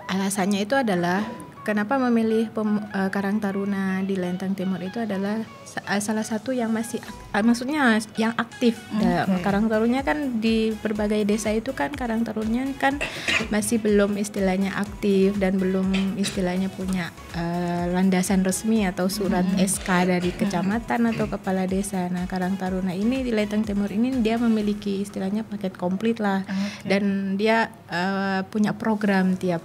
Alasannya itu adalah kenapa memilih Karang Taruna di Lenteng Timur itu adalah salah satu yang masih maksudnya yang aktif. Karang Taruna kan di berbagai desa itu kan Karang Taruna kan masih belum istilahnya aktif dan belum istilahnya punya landasan resmi atau surat SK dari kecamatan atau kepala desa. Nah, Karang Taruna ini di Lenteng Timur ini dia memiliki istilahnya paket komplit lah. Dan dia punya program tiap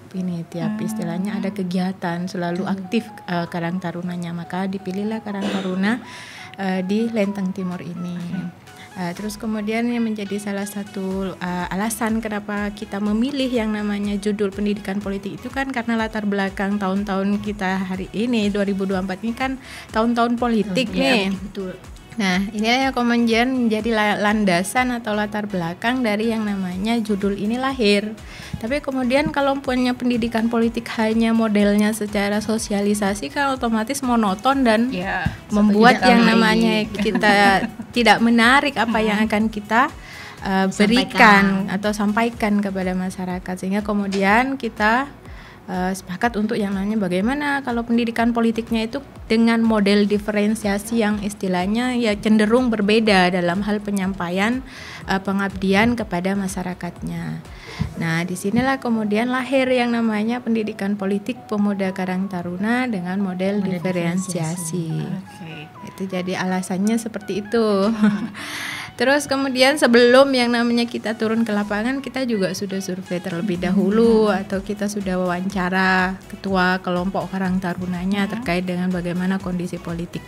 istilahnya ada kegiatan selalu aktif Karang Tarunanya, maka dipilihlah Karang Taruna di Lenteng Timur ini. Terus kemudian yang menjadi salah satu alasan kenapa kita memilih yang namanya judul pendidikan politik itu kan karena latar belakang tahun-tahun kita hari ini 2024 ini kan tahun-tahun politik nih.
Betul.
Nah, inilah yang kemudian menjadi landasan atau latar belakang dari yang namanya judul ini lahir. Tapi kemudian kalau punya pendidikan politik hanya modelnya secara sosialisasi kan otomatis monoton dan membuat yang namanya kita tidak menarik apa yang akan kita berikan atau sampaikan kepada masyarakat. Sehingga kemudian kita sepakat untuk yang namanya bagaimana kalau pendidikan politiknya itu dengan model diferensiasi yang istilahnya ya cenderung berbeda dalam hal penyampaian pengabdian kepada masyarakatnya. Nah, disinilah kemudian lahir yang namanya pendidikan politik pemuda Karang Taruna dengan model diferensiasi. Itu jadi alasannya seperti itu. Terus kemudian sebelum yang namanya kita turun ke lapangan, kita juga sudah survei terlebih dahulu atau kita sudah wawancara ketua kelompok Karang Tarunanya terkait dengan bagaimana kondisi politik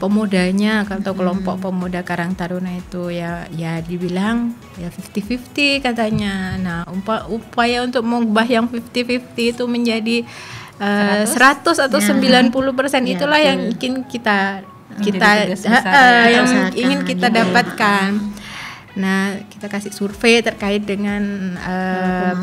pemudanya atau kelompok pemuda Karang Taruna itu ya dibilang ya 50-50 katanya. Nah, upaya untuk mengubah yang 50-50 itu menjadi 100 atau 90% itulah yang ingin kita yang ingin kita dapatkan. Nah, kita kasih survei terkait dengan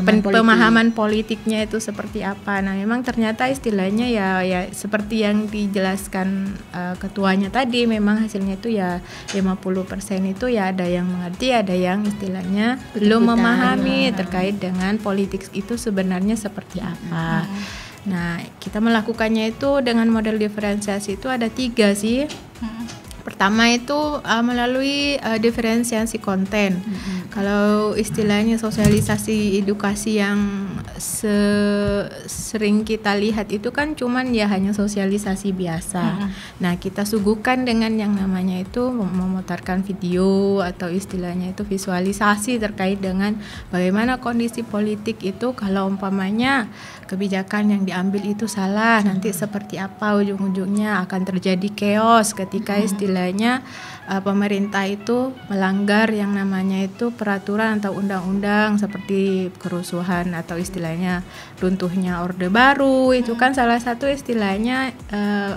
pemahaman politiknya itu seperti apa. Nah, memang ternyata istilahnya ya seperti yang dijelaskan ketuanya tadi, memang hasilnya itu ya 50% itu ya ada yang mengerti, ada yang istilahnya belum memahami terkait dengan politik itu sebenarnya seperti apa. Nah, kita melakukannya itu dengan model diferensiasi itu ada 3 sih. Pertama itu melalui diferensiasi konten. Kalau istilahnya sosialisasi edukasi yang sering kita lihat itu kan cuman ya hanya sosialisasi biasa. Nah, kita suguhkan dengan yang namanya itu memutarkan video atau istilahnya itu visualisasi terkait dengan bagaimana kondisi politik itu kalau umpamanya kebijakan yang diambil itu salah, nanti seperti apa ujung-ujungnya akan terjadi chaos ketika istilahnya pemerintah itu melanggar yang namanya itu peraturan atau undang-undang seperti kerusuhan atau istilahnya runtuhnya Orde Baru. Itu kan salah satu istilahnya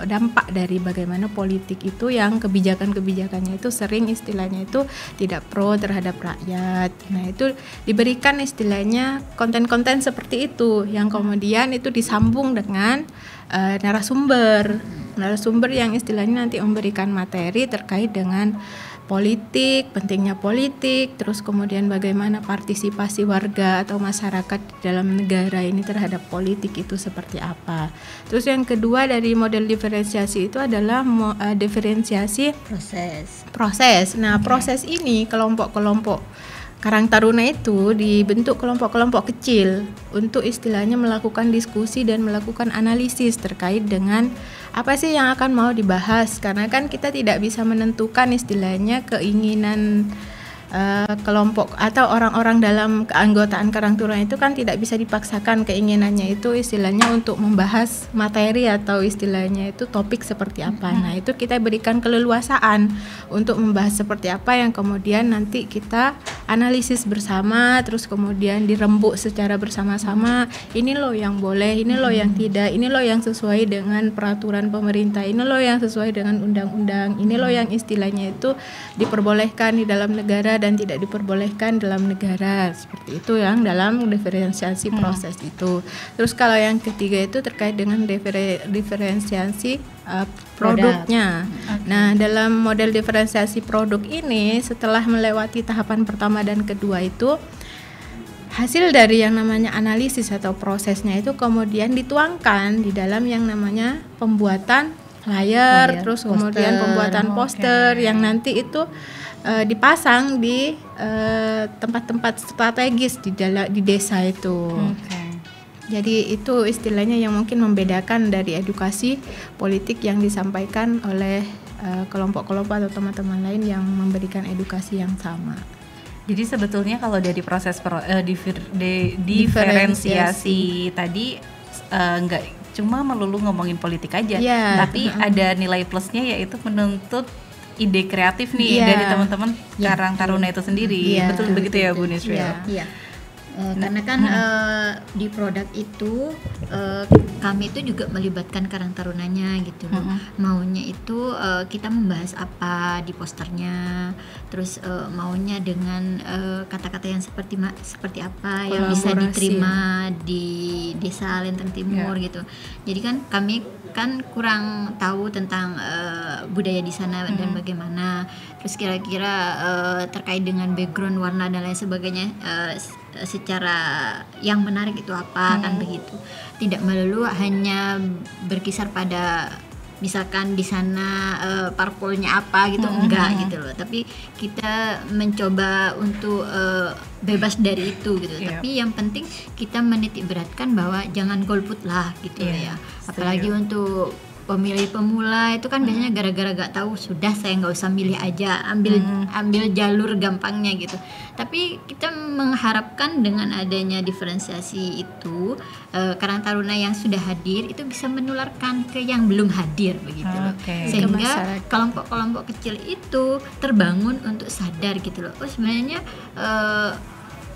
dampak dari bagaimana politik itu yang kebijakan-kebijakannya itu sering istilahnya itu tidak pro terhadap rakyat. Nah, itu diberikan istilahnya konten-konten seperti itu yang kemudian itu disambung dengan narasumber yang istilahnya nanti memberikan materi terkait dengan politik, pentingnya politik, terus kemudian bagaimana partisipasi warga atau masyarakat dalam negara ini terhadap politik itu seperti apa. Terus yang kedua dari model diferensiasi itu adalah diferensiasi proses. Nah, proses ini kelompok-kelompok Karang Taruna itu dibentuk kelompok-kelompok kecil untuk istilahnya melakukan diskusi dan melakukan analisis terkait dengan apa sih yang akan mau dibahas, karena kan kita tidak bisa menentukan istilahnya keinginan kelompok atau orang-orang dalam keanggotaan Karang Taruna itu kan tidak bisa dipaksakan keinginannya itu istilahnya untuk membahas materi atau istilahnya itu topik seperti apa. Nah, itu kita berikan keleluasaan untuk membahas seperti apa yang kemudian nanti kita analisis bersama, terus kemudian dirembuk secara bersama-sama. Ini loh yang boleh, ini loh yang tidak, ini loh yang sesuai dengan peraturan pemerintah, ini loh yang sesuai dengan undang-undang, ini loh yang istilahnya itu diperbolehkan di dalam negara dan tidak diperbolehkan dalam negara. Seperti itu yang dalam diferensiasi proses itu. Terus kalau yang ketiga itu terkait dengan diferensiasi produknya. Nah, dalam model diferensiasi produk ini setelah melewati tahapan pertama dan kedua itu hasil dari yang namanya analisis atau prosesnya itu kemudian dituangkan di dalam yang namanya pembuatan flyer, terus kemudian pembuatan poster yang nanti itu dipasang di tempat-tempat strategis di desa itu. Jadi itu istilahnya yang mungkin membedakan dari edukasi politik yang disampaikan oleh kelompok-kelompok atau teman-teman lain yang memberikan edukasi yang sama.
Jadi sebetulnya kalau dari proses diferensiasi tadi nggak cuma melulu ngomongin politik aja, tapi ada nilai plusnya yaitu menuntut ide kreatif nih dari teman-teman Karang Taruna itu sendiri. Betul begitu ya Bu Nisril? Iya.
Karena kan di produk itu kami itu juga melibatkan Karang Tarunanya gitu loh. Maunya itu kita membahas apa di posternya, terus maunya dengan kata-kata yang seperti apa yang bisa diterima di desa Lenteng Timur gitu. Jadi kan kami kan kurang tahu tentang budaya di sana dan bagaimana. Terus kira-kira terkait dengan background warna dan lain sebagainya secara yang menarik itu apa kan begitu. Tidak melulu hanya berkisar pada misalkan di sana parpolnya apa gitu, enggak gitu loh. Tapi kita mencoba untuk bebas dari itu gitu. Tapi yang penting kita menitik beratkan bahwa jangan golput lah gitu ya. Apalagi untuk pemilih pemula itu kan biasanya gara-gara gak tahu, sudah saya nggak usah milih aja, ambil jalur gampangnya gitu. Tapi kita mengharapkan dengan adanya diferensiasi itu Karang Taruna yang sudah hadir itu bisa menularkan ke yang belum hadir begitu loh. Sehingga kelompok-kelompok kecil itu terbangun untuk sadar gitu loh. Oh sebenarnya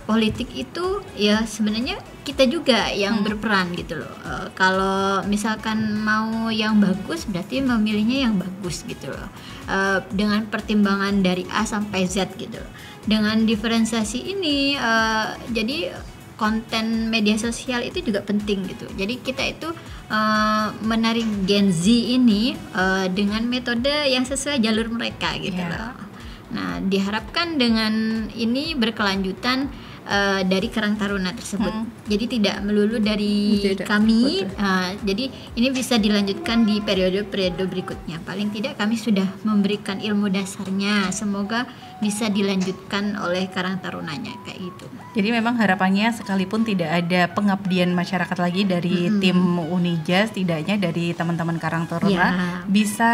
politik itu ya sebenarnya kita juga yang berperan gitu loh. Kalau misalkan mau yang bagus berarti memilihnya yang bagus gitu loh. Dengan pertimbangan dari A sampai Z gitu loh. Dengan diferensiasi ini jadi konten media sosial itu juga penting gitu. Jadi kita itu menarik Gen Z ini dengan metode yang sesuai jalur mereka gitu loh. Nah, diharapkan dengan ini berkelanjutan dari Karang Taruna tersebut. Jadi tidak melulu dari kami. Jadi ini bisa dilanjutkan di periode-periode berikutnya. Paling tidak kami sudah memberikan ilmu dasarnya. Semoga bisa dilanjutkan oleh Karang Tarunanya kayak gitu.
Jadi memang harapannya sekalipun tidak ada pengabdian masyarakat lagi dari tim Unija, setidaknya dari teman-teman Karang Taruna bisa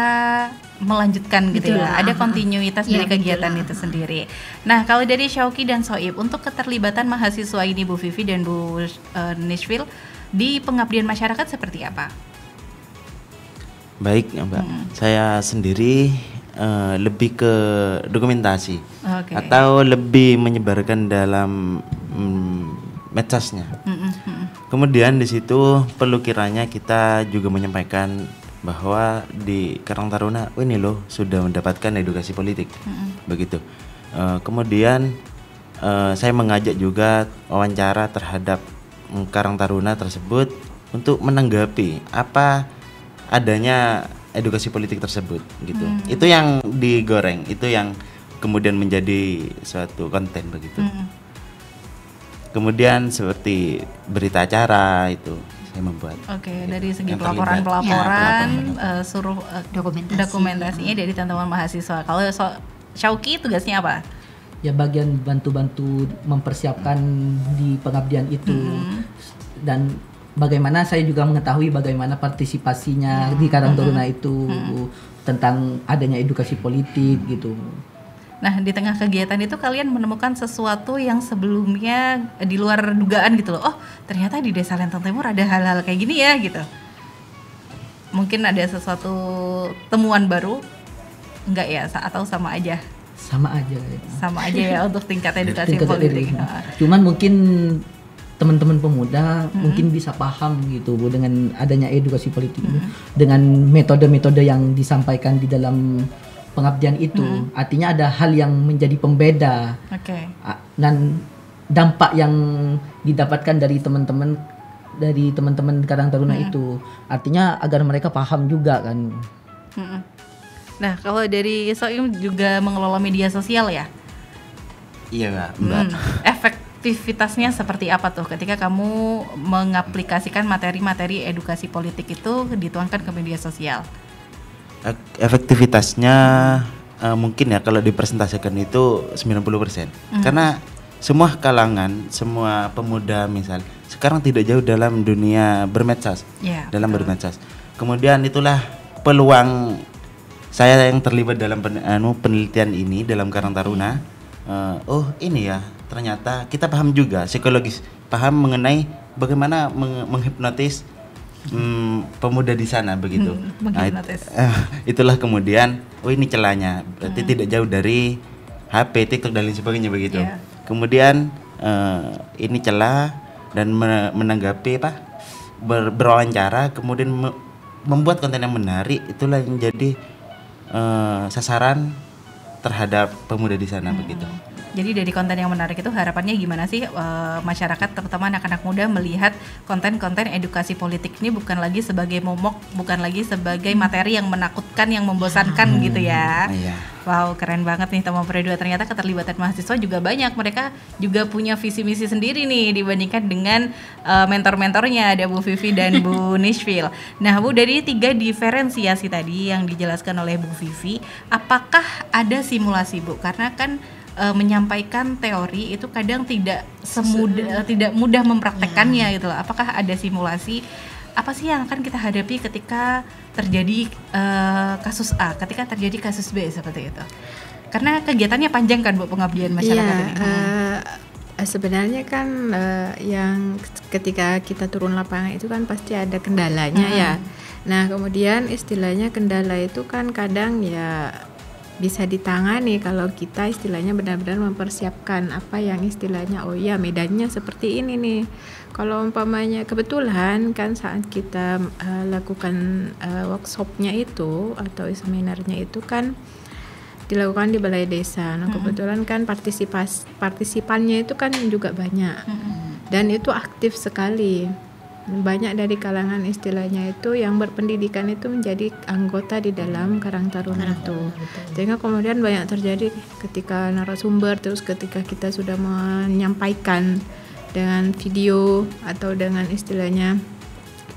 melanjutkan gitu ya. Ada kontinuitas dari kegiatan itu sendiri. Nah, kalau dari Syauqi dan Soib, untuk keterlibatan mahasiswa ini Bu Vivi dan Bu Nishfil di pengabdian masyarakat seperti apa?
Baik Mbak, saya sendiri lebih ke dokumentasi atau lebih menyebarkan dalam medsosnya. Kemudian di situ perlu kiranya kita juga menyampaikan bahwa di Karang Taruna ini loh sudah mendapatkan edukasi politik, begitu. Kemudian saya mengajak juga wawancara terhadap Karang Taruna tersebut untuk menanggapi apa adanya edukasi politik tersebut, gitu. Itu yang digoreng, itu yang kemudian menjadi suatu konten begitu. Kemudian seperti berita acara itu saya membuat.
Dari segi pelaporan, suruh dokumentasinya dari teman-teman mahasiswa. Kalau Syauqi tugasnya apa?
Ya bagian bantu-bantu mempersiapkan di pengabdian itu. Dan bagaimana saya juga mengetahui bagaimana partisipasinya di Karang Taruna itu tentang adanya edukasi politik gitu.
Nah, di tengah kegiatan itu kalian menemukan sesuatu yang sebelumnya di luar dugaan gitu loh. Oh, ternyata di Desa Lenteng Timur ada hal-hal kayak gini ya gitu. Mungkin ada sesuatu temuan baru? Enggak ya, atau sama aja?
Sama aja
ya untuk tingkat edukasi politik.
Cuman mungkin teman-teman pemuda mungkin bisa paham gitu Bu dengan adanya edukasi politik ini, dengan metode-metode yang disampaikan di dalam pengabdian itu. Artinya ada hal yang menjadi pembeda. Dan dampak yang didapatkan dari teman-teman Karang Taruna itu artinya agar mereka paham juga kan.
Nah, kalau dari Soim juga mengelola media sosial ya?
Iya Mbak.
Efektivitasnya seperti apa tuh ketika kamu mengaplikasikan materi-materi edukasi politik itu dituangkan ke media sosial?
Efektivitasnya mungkin ya kalau dipresentasikan itu 90%. Karena semua kalangan, semua pemuda misal sekarang tidak jauh dalam dunia bermedsos, bermedsos. Kemudian itulah peluang saya yang terlibat dalam penelitian ini dalam Karang Taruna. Ini ya ternyata kita paham juga psikologis, paham mengenai bagaimana menghipnotis pemuda di sana begitu. Itulah kemudian ini celahnya, berarti tidak jauh dari HP, TikTok dan lain sebagainya begitu. Kemudian ini celah dan menanggapi berwawancara, kemudian membuat konten yang menarik, itulah yang jadi sasaran terhadap pemuda di sana begitu.
Jadi dari konten yang menarik itu harapannya gimana sih masyarakat terutama anak-anak muda melihat konten-konten edukasi politik ini bukan lagi sebagai momok, bukan lagi sebagai materi yang menakutkan, yang membosankan gitu ya. Wow, keren banget nih teman Pre2. Ternyata keterlibatan mahasiswa juga banyak. Mereka juga punya visi misi sendiri nih dibandingkan dengan mentor-mentornya, ada Bu Vivi dan Bu Nishfil. Nah, Bu, dari 3 diferensiasi tadi yang dijelaskan oleh Bu Vivi, apakah ada simulasi, Bu? Karena kan menyampaikan teori itu kadang tidak mudah mempraktekkannya gitu loh. Apakah ada simulasi? Apa sih yang akan kita hadapi ketika terjadi kasus A, ketika terjadi kasus B seperti itu? Karena kegiatannya panjang kan Bu, pengabdian masyarakat ini.
Sebenarnya kan yang ketika kita turun lapangan itu kan pasti ada kendalanya ya. Nah, kemudian istilahnya kendala itu kan kadang ya bisa ditangani kalau kita istilahnya benar-benar mempersiapkan apa yang istilahnya oh ya medannya seperti ini nih. Kalau umpamanya kebetulan kan saat kita lakukan workshopnya itu atau seminarnya itu kan dilakukan di balai desa. Nah kebetulan kan partisipannya itu kan juga banyak dan itu aktif sekali. Banyak dari kalangan istilahnya itu yang berpendidikan itu menjadi anggota di dalam Karang Taruna itu. Sehingga kemudian banyak terjadi ketika narasumber, terus ketika kita sudah menyampaikan dengan video atau dengan istilahnya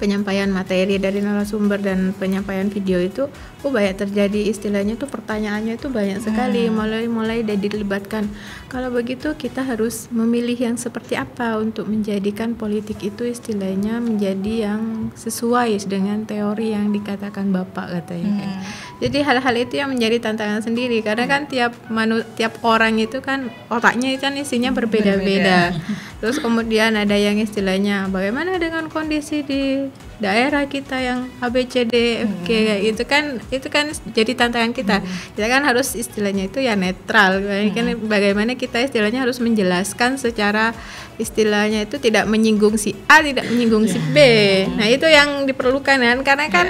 penyampaian materi dari narasumber dan penyampaian video itu banyak terjadi istilahnya itu pertanyaannya itu banyak sekali mulai dari dilibatkan. Kalau begitu kita harus memilih yang seperti apa untuk menjadikan politik itu istilahnya menjadi yang sesuai dengan teori yang dikatakan Bapak katanya. Jadi hal-hal itu yang menjadi tantangan sendiri karena kan tiap orang itu kan otaknya kan isinya berbeda-beda. Terus kemudian ada yang istilahnya bagaimana dengan kondisi di daerah kita yang ABCDFG itu kan jadi tantangan kita. Kita kan harus istilahnya itu ya netral. Kan bagaimana kita istilahnya harus menjelaskan secara istilahnya itu tidak menyinggung si A, tidak menyinggung si B. Nah, itu yang diperlukan kan karena kan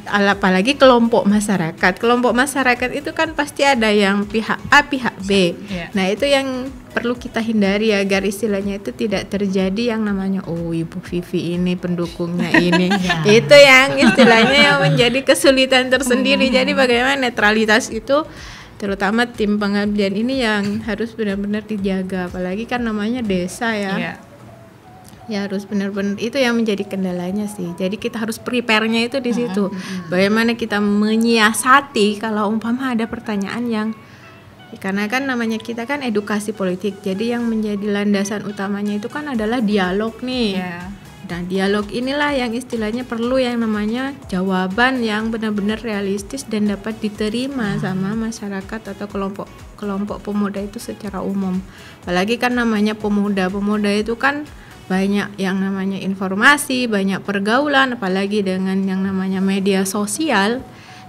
apalagi kelompok masyarakat. Kelompok masyarakat itu kan pasti ada yang pihak A, pihak B. Nah, itu yang perlu kita hindari agar istilahnya itu tidak terjadi yang namanya Ibu Vivi ini pendukungnya ini. Itu yang istilahnya yang menjadi kesulitan tersendiri. Jadi bagaimana netralitas itu terutama tim pengabdian ini yang harus benar-benar dijaga. Apalagi kan namanya desa ya. Ya harus benar-benar itu yang menjadi kendalanya sih. Jadi kita harus prepare-nya itu di situ. Bagaimana kita menyiasati kalau umpama ada pertanyaan yang karena kan namanya kita kan edukasi politik. Jadi yang menjadi landasan utamanya itu kan adalah dialog nih. Dan dialog inilah yang istilahnya perlu yang namanya jawaban yang benar-benar realistis dan dapat diterima sama masyarakat atau kelompok pemuda itu secara umum. Apalagi kan namanya pemuda itu kan banyak yang namanya informasi, banyak pergaulan, apalagi dengan yang namanya media sosial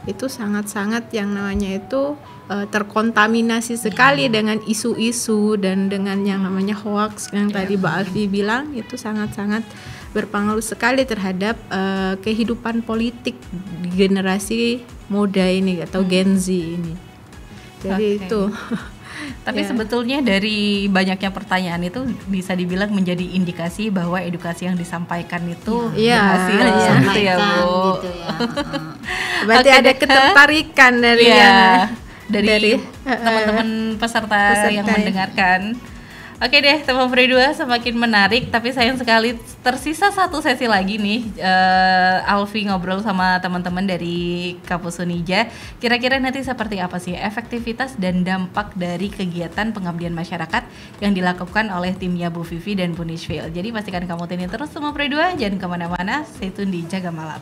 itu sangat-sangat yang namanya itu terkontaminasi sekali dengan isu-isu dan dengan yang namanya hoax yang tadi Mbak Alfi bilang itu sangat-sangat berpengaruh sekali terhadap kehidupan politik di generasi muda ini atau Gen Z ini. Jadi itu.
Tapi sebetulnya dari banyaknya pertanyaan itu bisa dibilang menjadi indikasi bahwa edukasi yang disampaikan itu berhasil gitu ya Bu. Gitu ya.
Berarti ada ketertarikan dari
teman-teman peserta yang mendengarkan. Oke deh, teman Pri 2 semakin menarik, tapi sayang sekali tersisa satu sesi lagi nih. Alfi ngobrol sama teman-teman dari Kampus Unija. Kira-kira nanti seperti apa sih efektivitas dan dampak dari kegiatan pengabdian masyarakat yang dilakukan oleh timnya Bu Vivi dan Bu Nishfil. Jadi pastikan kamu tune terus teman Pri 2, jangan kemana-mana, stay tune di Jaga Malam.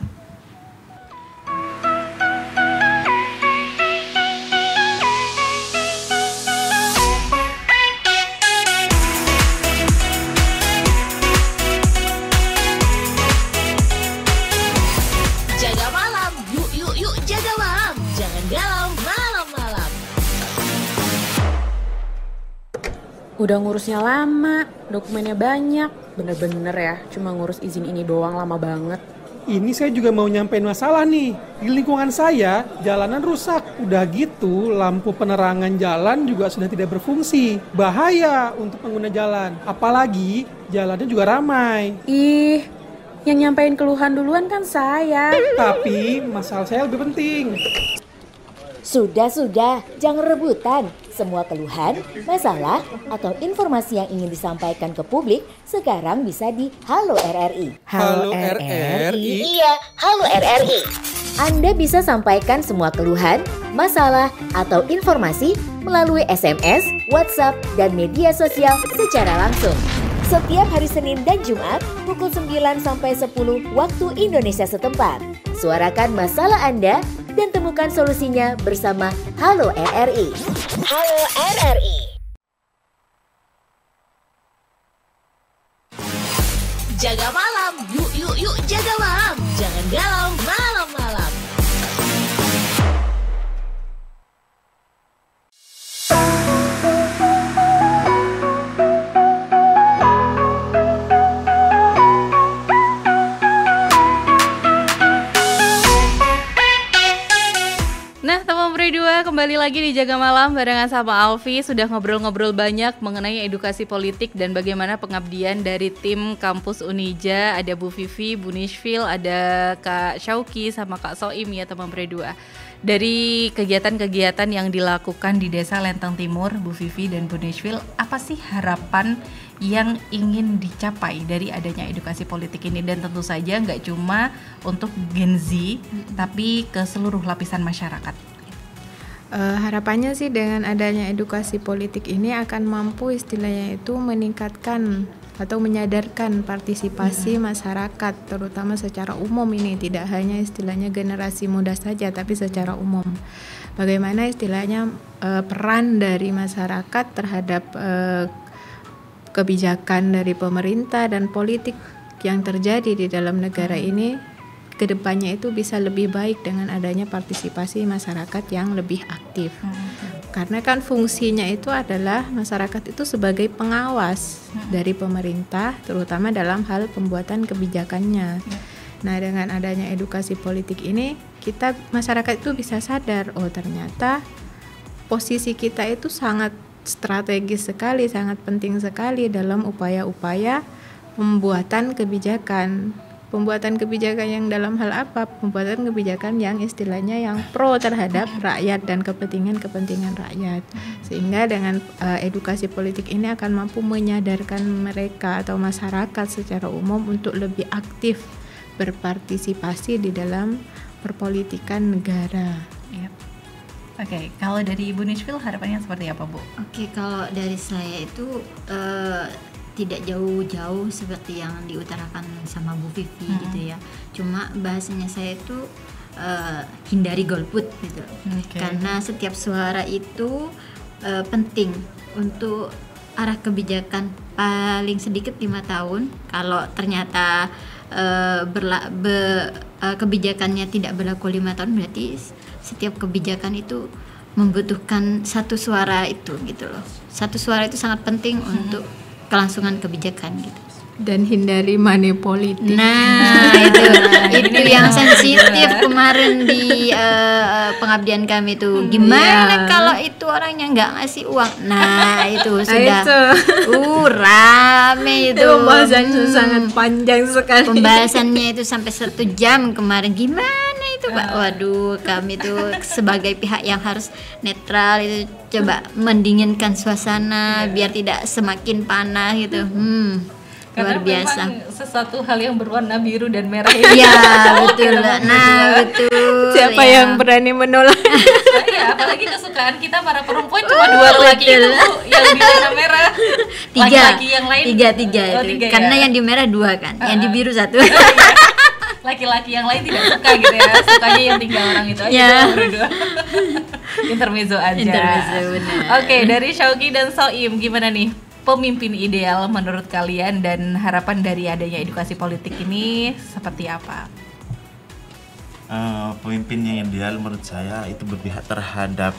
Udah ngurusnya lama, dokumennya banyak, bener-bener ya, cuma ngurus izin ini doang lama banget.
Ini saya juga mau nyampein masalah nih, di lingkungan saya jalanan rusak, udah gitu lampu penerangan jalan juga sudah tidak berfungsi, bahaya untuk pengguna jalan, apalagi jalannya juga ramai.
Ih, yang nyampein keluhan duluan kan saya.
Tapi masalah saya lebih penting.
Sudah, jangan rebutan. Semua keluhan, masalah, atau informasi yang ingin disampaikan ke publik sekarang bisa di Halo RRI.
Halo RRI?
Iya, Halo RRI. Anda bisa sampaikan semua keluhan, masalah, atau informasi melalui SMS, WhatsApp, dan media sosial secara langsung. Setiap hari Senin dan Jumat pukul 9 sampai 10 waktu Indonesia setempat. Suarakan masalah Anda dan temukan solusinya bersama Halo RRI. Halo RRI.
Jaga malam, yuk jaga malam. Jangan galau malam-malam.
kembali lagi di Jaga Malam barengan sama Alfi. Sudah ngobrol-ngobrol banyak mengenai edukasi politik dan bagaimana pengabdian dari tim kampus Unija. Ada Bu Vivi, Bu Nishfil, ada Kak Syauki sama Kak Soim ya teman Pre2. Dari kegiatan-kegiatan yang dilakukan di Desa Lenteng Timur, Bu Vivi dan Bu Nishfil, apa sih harapan yang ingin dicapai dari adanya edukasi politik ini? Dan tentu saja nggak cuma untuk Gen Z, tapi ke seluruh lapisan masyarakat.
Harapannya sih dengan adanya edukasi politik ini akan mampu istilahnya itu meningkatkan atau menyadarkan partisipasi masyarakat, terutama secara umum ini, tidak hanya istilahnya generasi muda saja tapi secara umum. Bagaimana istilahnya peran dari masyarakat terhadap kebijakan dari pemerintah dan politik yang terjadi di dalam negara ini kedepannya itu bisa lebih baik dengan adanya partisipasi masyarakat yang lebih aktif. Karena kan fungsinya itu adalah masyarakat itu sebagai pengawas dari pemerintah, terutama dalam hal pembuatan kebijakannya. Nah, dengan adanya edukasi politik ini, masyarakat itu bisa sadar, oh ternyata posisi kita itu sangat strategis sekali, sangat penting sekali dalam upaya-upaya pembuatan kebijakan. Pembuatan kebijakan yang dalam hal apa? Pembuatan kebijakan yang istilahnya yang pro terhadap rakyat dan kepentingan rakyat. Sehingga dengan edukasi politik ini akan mampu menyadarkan mereka atau masyarakat secara umum untuk lebih aktif berpartisipasi di dalam perpolitikan negara.
Yep. Oke, kalau dari Ibu Nishfil harapannya seperti apa, Bu?
Oke, kalau dari saya itu tidak jauh-jauh seperti yang diutarakan sama Bu Vivi gitu ya. Cuma bahasanya saya itu hindari golput gitu. Karena setiap suara itu penting untuk arah kebijakan paling sedikit 5 tahun. Kalau ternyata kebijakannya tidak berlaku 5 tahun, berarti setiap kebijakan itu membutuhkan satu suara itu gitu loh. Satu suara itu sangat penting untuk kelangsungan kebijakan gitu.
Dan hindari money politik.
Nah, itu yang sensitif kemarin di pengabdian kami itu. Gimana kalau itu orangnya nggak ngasih uang? Nah, itu sudah rame itu.
Pembahasannya sangat panjang sekali.
Pembahasannya itu sampai 1 jam kemarin. Gimana itu, Pak? Waduh, kami tuh sebagai pihak yang harus netral itu coba mendinginkan suasana biar tidak semakin panas gitu.
Karena
luar biasa.
Sesuatu hal yang berwarna biru dan merah ini.
Iya, betul. Betul.
Siapa yang berani menolak?
Ya, apalagi kesukaan kita para perempuan cuma 2 laki itu yang di warna merah. Laki-laki yang lain
tiga itu. Karena yang di merah 2 kan, yang di biru 1.
Laki-laki yang lain tidak suka gitu ya, sukanya yang 3 orang itu aja berdua. Intermezzo aja.
benar.
Oke, dari Syauki dan Soim, gimana nih pemimpin ideal menurut kalian dan harapan dari adanya edukasi politik ini seperti apa?
Pemimpin yang ideal menurut saya itu berpihak terhadap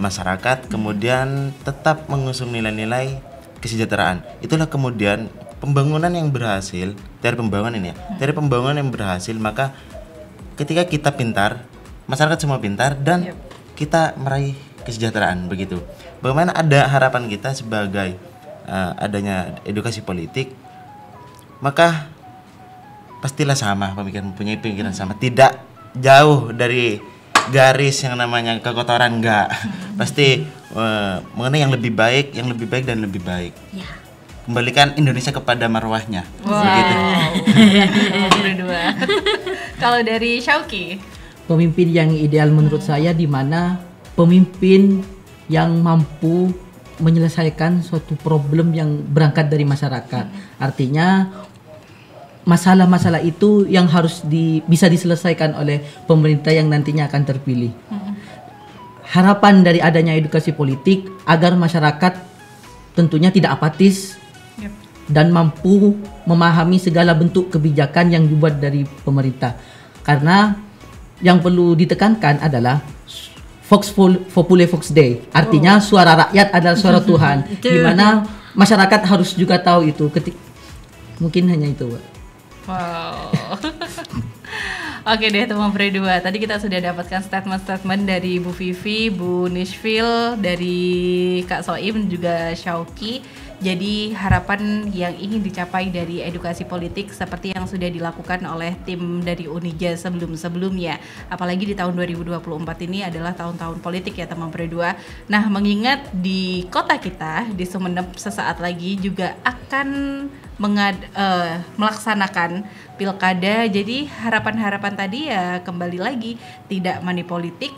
masyarakat, kemudian tetap mengusung nilai-nilai kesejahteraan. Itulah kemudian pembangunan yang berhasil dari pembangunan yang berhasil, maka ketika kita pintar, masyarakat semua pintar dan kita meraih kesejahteraan begitu. Bagaimana ada harapan kita sebagai adanya edukasi politik, maka pastilah sama mempunyai pikiran sama, tidak jauh dari garis yang namanya kekotoran, enggak. Pasti mengenai yang lebih baik dan lebih baik. Kembalikan Indonesia kepada marwahnya. Begitu.
Kalau dari Syauki,
pemimpin yang ideal menurut saya di mana pemimpin yang mampu menyelesaikan suatu problem yang berangkat dari masyarakat. Artinya masalah-masalah itu yang harus bisa diselesaikan oleh pemerintah yang nantinya akan terpilih. Harapan dari adanya edukasi politik agar masyarakat tentunya tidak apatis dan mampu memahami segala bentuk kebijakan yang dibuat dari pemerintah. Karena yang perlu ditekankan adalah Vox Populi Vox Dei, artinya suara rakyat adalah suara Tuhan, di mana masyarakat harus juga tahu itu. Mungkin hanya itu, Pak.
Wow. Oke deh teman Pre 2, tadi kita sudah dapatkan statement-statement dari Bu Vivi, Bu Nishfil, dari Kak Soim juga Syauqi. Jadi harapan yang ingin dicapai dari edukasi politik seperti yang sudah dilakukan oleh tim dari Unija sebelum-sebelumnya. Apalagi di tahun 2024 ini adalah tahun-tahun politik ya teman Pre 2. Nah, mengingat di kota kita di Sumeneb sesaat lagi juga akan melaksanakan pilkada. Jadi harapan-harapan tadi ya kembali lagi tidak money politik.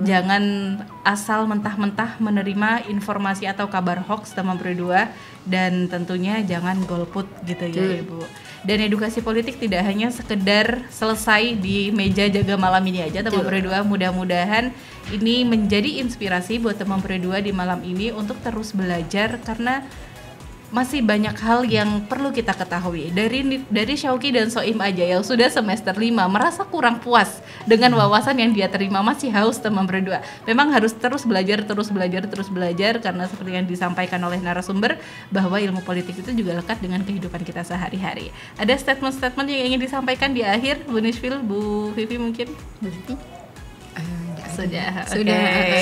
Jangan asal mentah-mentah menerima informasi atau kabar hoax teman Pre 2, dan tentunya jangan golput gitu ya Ibu. Dan edukasi politik tidak hanya sekedar selesai di meja jaga malam ini aja teman Pre 2. Mudah-mudahan ini menjadi inspirasi buat teman Pre 2 di malam ini untuk terus belajar, karena masih banyak hal yang perlu kita ketahui. Dari Syauqi dan Soim aja yang sudah semester 5 merasa kurang puas dengan wawasan yang dia terima, masih haus teman Pre 2. Memang harus terus belajar karena seperti yang disampaikan oleh narasumber bahwa ilmu politik itu juga lekat dengan kehidupan kita sehari-hari. Ada statement-statement yang ingin disampaikan di akhir, Bu Nishfil, Bu Vivi mungkin? Bu Vivi? Sudah.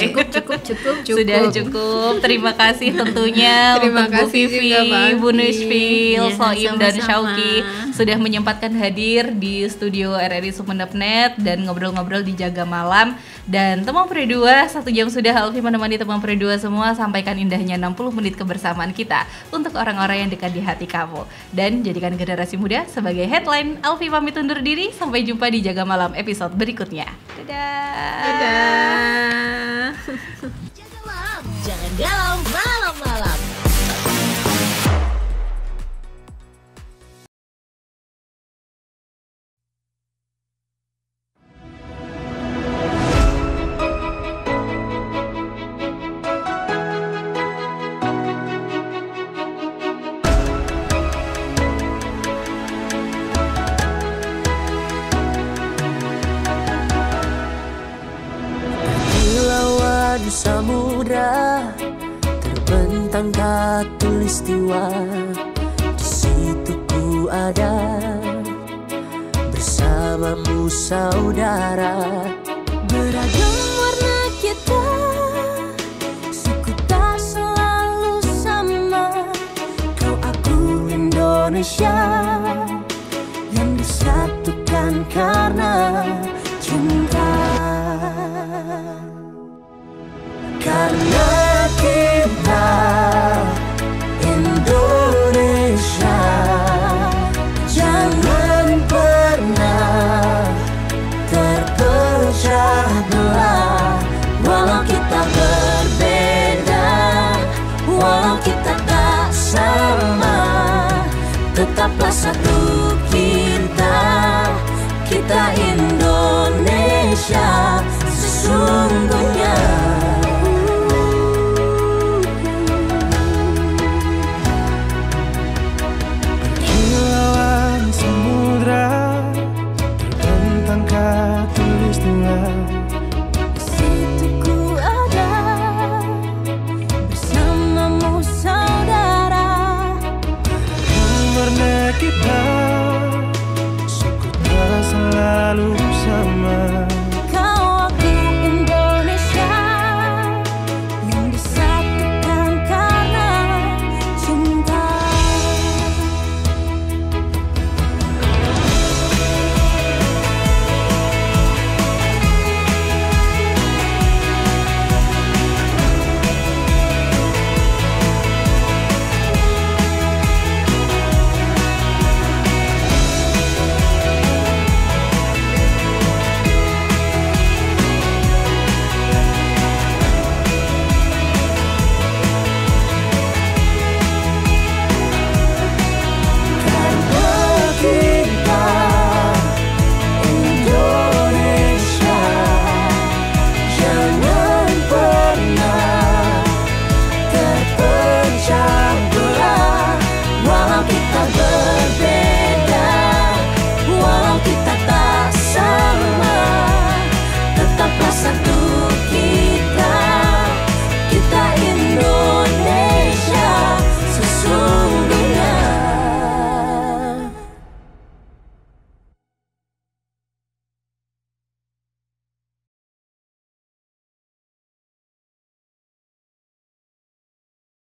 Cukup. Sudah cukup. Terima kasih tentunya untuk Bu Vivi, Bu Nishfil, Soim dan Syauqi sudah menyempatkan hadir di studio RRI Sumeneb.net dan ngobrol-ngobrol di Jaga Malam. Dan teman Pre 2, 1 jam sudah Alfi menemani teman Pre 2 semua sampaikan indahnya 60 menit kebersamaan kita untuk orang-orang yang dekat di hati kamu. Dan jadikan generasi muda sebagai headline. Alfi pamit undur diri, sampai jumpa di Jaga Malam episode berikutnya. Dadah.
Jaga malam, jangan galau malam-malam.
Samudra terbentang khatulistiwa, di situ ku ada bersamamu saudara, beragam